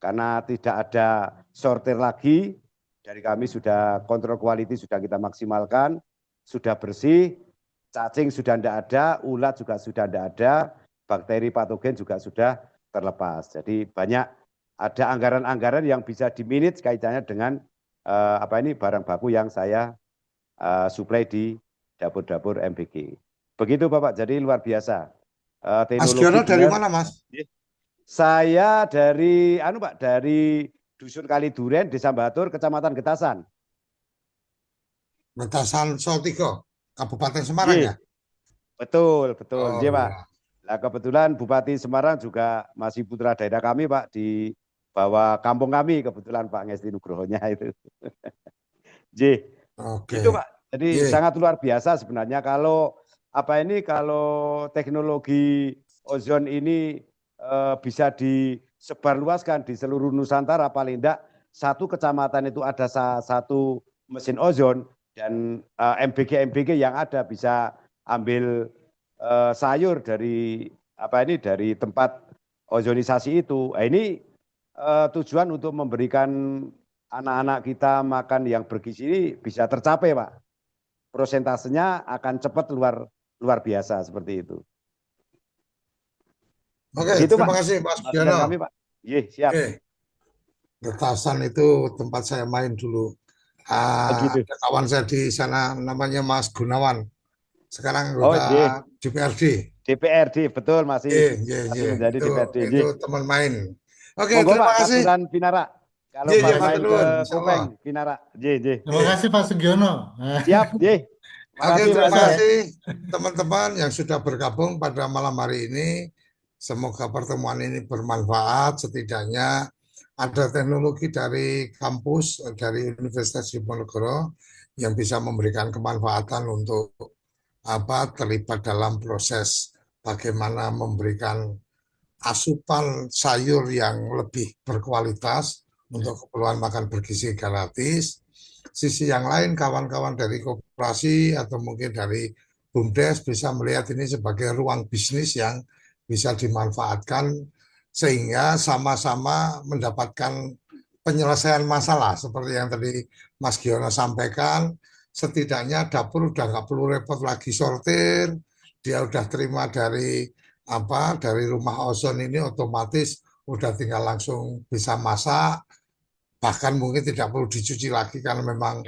karena tidak ada sortir lagi. Dari kami sudah kontrol quality sudah kita maksimalkan, sudah bersih, cacing sudah tidak ada, ulat juga sudah tidak ada, bakteri patogen juga sudah terlepas. Jadi banyak ada anggaran-anggaran yang bisa dimanage kaitannya dengan barang baku yang saya suplai di dapur-dapur MBG. Begitu Bapak, jadi luar biasa. Mas Giono dari mana Mas? Saya dari dari Dusun Kaliduren, Desa Batur, Kecamatan Getasan. Getasan Salatiga, Kabupaten Semarang ya? Betul. Pak. Nah, kebetulan Bupati Semarang juga masih putra daerah kami, Pak, di bawah kampung kami, kebetulan Pak Ngesti Nugrohonya itu. Itu Pak. Jadi sangat luar biasa sebenarnya kalau teknologi ozon ini bisa disebarluaskan di seluruh Nusantara, paling tidak satu kecamatan itu ada satu mesin ozon, dan MBG yang ada bisa ambil sayur dari tempat ozonisasi itu. Ini tujuan untuk memberikan anak-anak kita makan yang bergizi ini bisa tercapai, Pak. Prosentasenya akan cepat luar biasa seperti itu. Oke, terima kasih Mas Giono. Siap. Getasan itu tempat saya main dulu. Ada kawan saya di sana namanya Mas Gunawan. Sekarang udah DPRD, betul masih menjadi DPRD. Itu teman main. Oke, terima kasih. Pinara. Kalau main ke Kopeng, Pinara. Terima kasih Pak Sugiono. Siap, Oke, terima kasih teman-teman yang sudah bergabung pada malam hari ini. Semoga pertemuan ini bermanfaat. Setidaknya ada teknologi dari kampus, dari Universitas Diponegoro yang bisa memberikan kemanfaatan untuk terlibat dalam proses bagaimana memberikan asupan sayur yang lebih berkualitas untuk keperluan makan bergizi gratis. Sisi yang lain, kawan-kawan dari koperasi atau mungkin dari BUMDes bisa melihat ini sebagai ruang bisnis yang bisa dimanfaatkan sehingga sama-sama mendapatkan penyelesaian masalah seperti yang tadi Mas Giono sampaikan. Setidaknya dapur udah nggak perlu repot lagi sortir, dia udah terima dari rumah ozon ini otomatis udah tinggal langsung bisa masak, bahkan mungkin tidak perlu dicuci lagi karena memang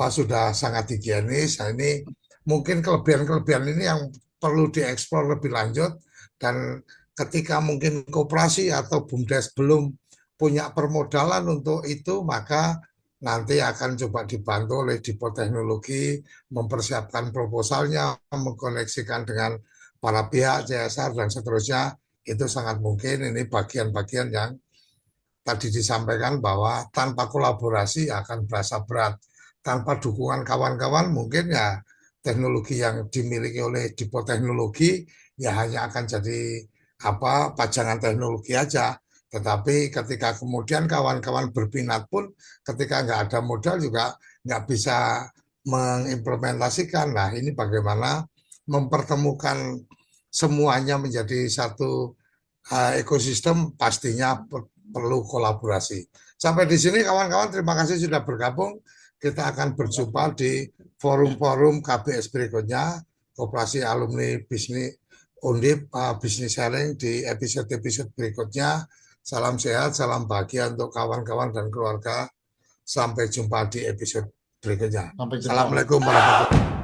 sudah sangat higienis. Nah, ini mungkin kelebihan-kelebihan ini yang perlu dieksplor lebih lanjut, dan ketika mungkin koperasi atau BUMDes belum punya permodalan untuk itu, maka nanti akan coba dibantu oleh Dipo Teknologi mempersiapkan proposalnya, mengkoneksikan dengan para pihak CSR dan seterusnya. Itu sangat mungkin ini bagian-bagian yang tadi disampaikan bahwa tanpa kolaborasi akan berasa berat. Tanpa dukungan kawan-kawan mungkin ya teknologi yang dimiliki oleh Dipo Teknologi ya hanya akan jadi pajangan teknologi aja. Tetapi ketika kemudian kawan-kawan berminat pun ketika nggak ada modal juga nggak bisa mengimplementasikan. Nah, ini bagaimana mempertemukan semuanya menjadi satu ekosistem, pastinya perlu kolaborasi. Sampai di sini kawan-kawan, terima kasih sudah bergabung. Kita akan berjumpa di forum-forum KBS berikutnya, Koperasi Alumni Bisnis Undip Bisnis Sharing di episode-episode berikutnya. Salam sehat, salam bahagia untuk kawan-kawan dan keluarga. Sampai jumpa di episode berikutnya. Sampai jumpa. Assalamualaikum warahmatullahi wabarakatuh.